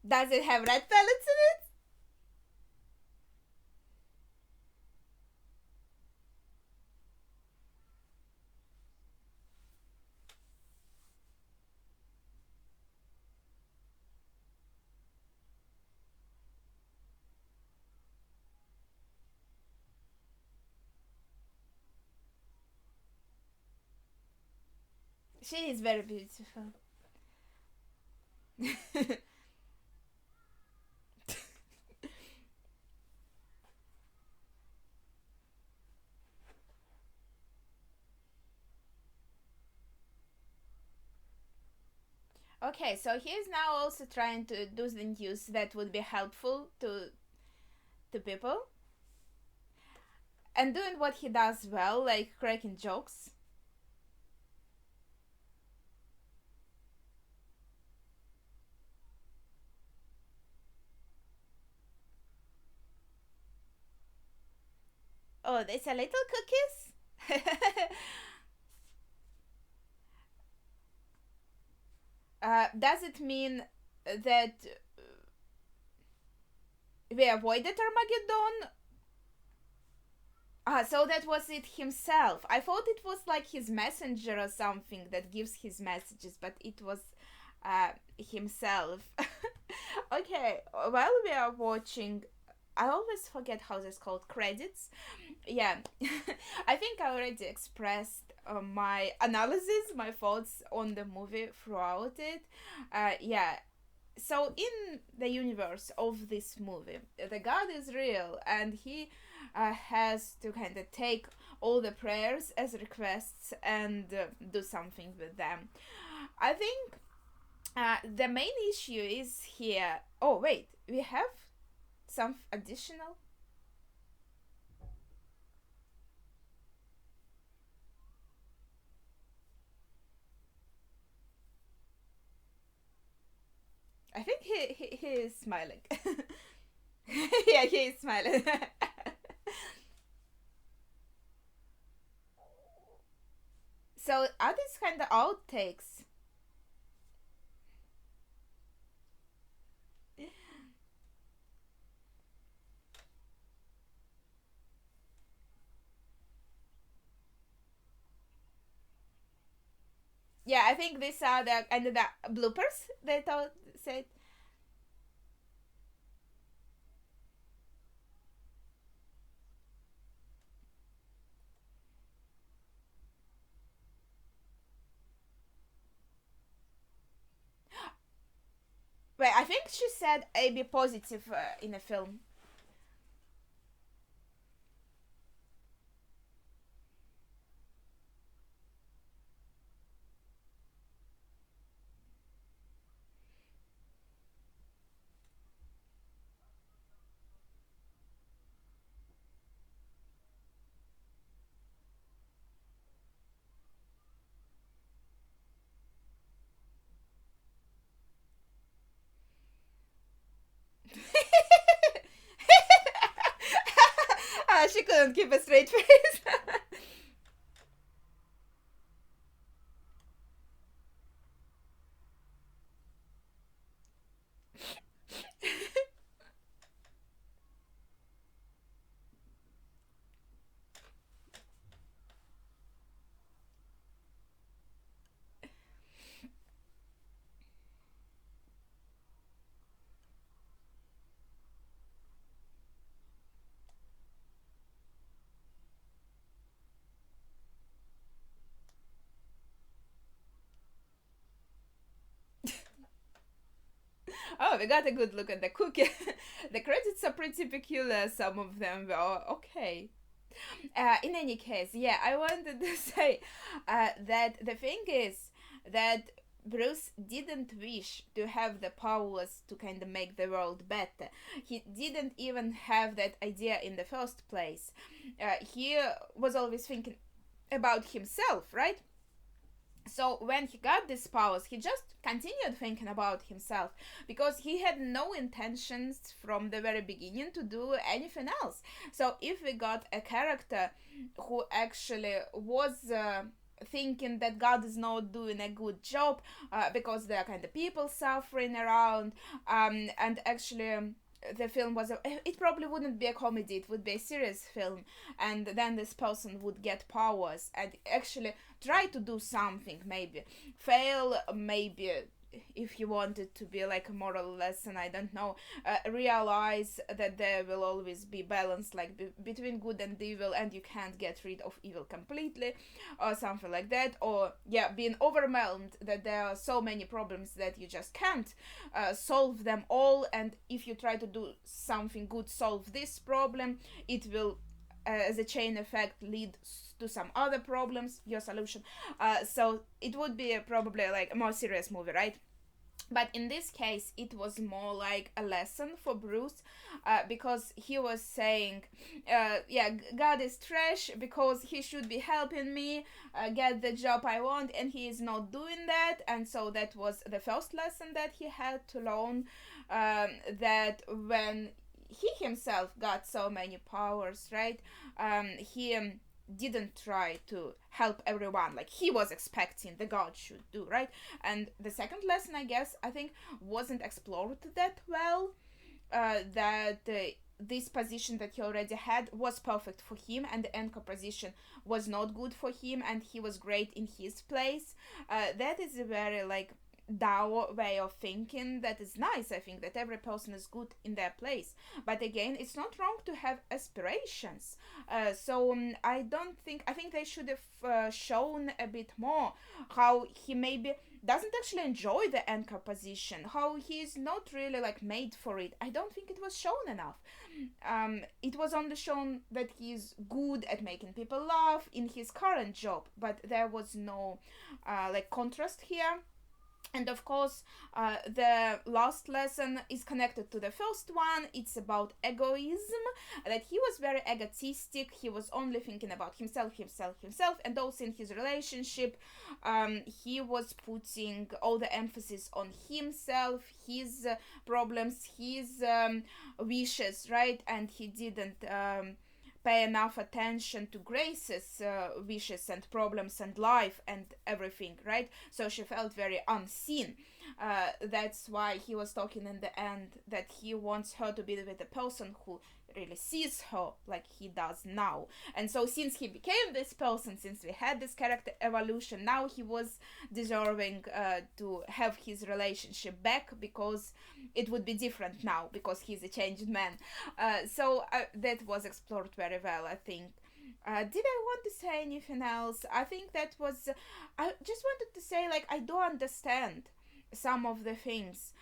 Does it have red pellets in it? She is very beautiful. Okay, so he's now also trying to do the news that would be helpful to people and doing what he does well, like cracking jokes. Oh, there's a little cookies. Does it mean that we avoided Armageddon? So that was it himself. I thought it was like his messenger or something that gives his messages, but it was himself. Okay, while we are watching, I always forget how this called, credits. Yeah, I think I already expressed my analysis, my thoughts on the movie throughout it. Yeah, so in the universe of this movie, the God is real, and he has to kind of take all the prayers as requests and do something with them. I think the main issue is here. Oh wait, we have some additional. I think he is smiling. Yeah, he is smiling. So are these kind of outtakes? Yeah, I think these are the kind of the bloopers they thought said. Wait, I think she said AB positive in a film. She couldn't keep a straight face. Oh, we got a good look at the cookie. The credits are pretty peculiar, some of them were okay. In any case, yeah, I wanted to say that the thing is that Bruce didn't wish to have the powers to kind of make the world better. He didn't even have that idea in the first place. He was always thinking about himself, right? So when he got these powers, he just continued thinking about himself because he had no intentions from the very beginning to do anything else. So if we got a character who actually was thinking that God is not doing a good job because there are kind of people suffering around, and actually the film was it probably wouldn't be a comedy, it would be a serious film, and then this person would get powers and actually try to do something, maybe fail, maybe if you want it to be like a moral lesson, I don't know, realize that there will always be balance, like between good and evil, and you can't get rid of evil completely, or something like that, or yeah, being overwhelmed that there are so many problems that you just can't solve them all, and if you try to do something good, solve this problem, it will as a chain effect lead to some other problems, your solution. So it would be probably like a more serious movie, right? But in this case, it was more like a lesson for Bruce, because he was saying, yeah, God is trash because he should be helping me get the job I want, and he is not doing that. And so that was the first lesson that he had to learn, that when he himself got so many powers, right? He didn't try to help everyone like he was expecting the god should do, right? And the second lesson, I guess, I think wasn't explored that well, that this position that he already had was perfect for him, and the anchor position was not good for him, and he was great in his place. That is a very like Dao way of thinking that is nice. I think that every person is good in their place, but again, it's not wrong to have aspirations. I don't think, I think they should have shown a bit more how he maybe doesn't actually enjoy the anchor position, how he's not really like made for it. I don't think it was shown enough. It was only shown that he's good at making people laugh in his current job, but there was no like contrast here. And of course, the last lesson is connected to the first one. It's about egoism, that he was very egotistic. He was only thinking about himself. And also in his relationship, he was putting all the emphasis on himself, his problems, his wishes, right? And he didn't pay enough attention to Grace's wishes and problems and life and everything, right? So she felt very unseen. That's why he was talking in the end that he wants her to be with the person who really sees her like he does now. And so since he became this person, since we had this character evolution, now he was deserving to have his relationship back, because it would be different now because he's a changed man. So that was explored very well, I think. Did I want to say anything else? I think that was, I just wanted to say, like, I do understand some of the things.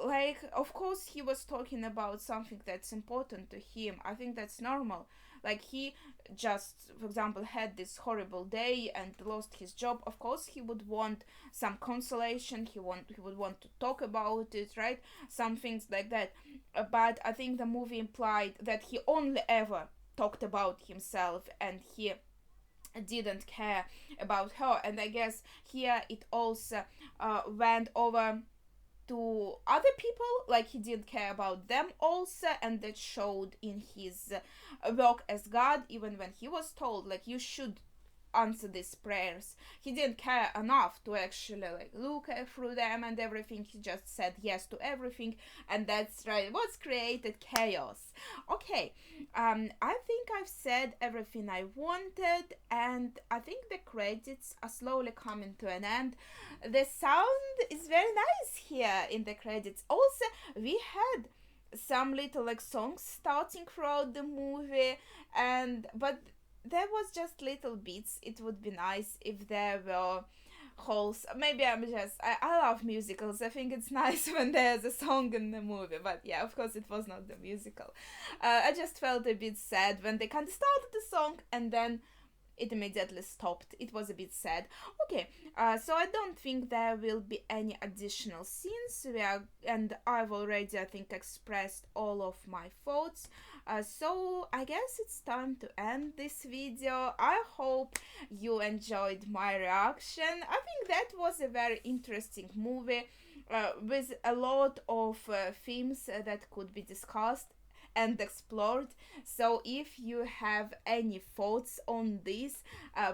Like, of course, he was talking about something that's important to him. I think that's normal. Like, he just, for example, had this horrible day and lost his job. Of course, he would want some consolation. He would want to talk about it, right? Some things like that. But I think the movie implied that he only ever talked about himself, and he didn't care about her. And I guess here it also went over to other people, like he didn't care about them also, and that showed in his work as God. Even when he was told like you should answer these prayers, he didn't care enough to actually like look through them and everything. He just said yes to everything, and that's right what's created chaos. Okay, I think I've said everything I wanted, and I think the credits are slowly coming to an end. The sound is very nice here in the credits. Also, we had some little like songs starting throughout the movie, and but there was just little bits. It would be nice if there were holes. Maybe I love musicals. I think it's nice when there's a song in the movie, but yeah, of course it was not the musical. I just felt a bit sad when they kind of started the song and then it immediately stopped. It was a bit sad. Okay, so I don't think there will be any additional scenes. And I've already, I think, expressed all of my thoughts. So I guess it's time to end this video. I hope you enjoyed my reaction. I think that was a very interesting movie with a lot of themes that could be discussed and explored. So if you have any thoughts on this,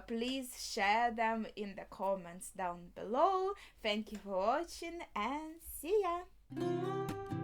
please share them in the comments down below. Thank you for watching and see ya!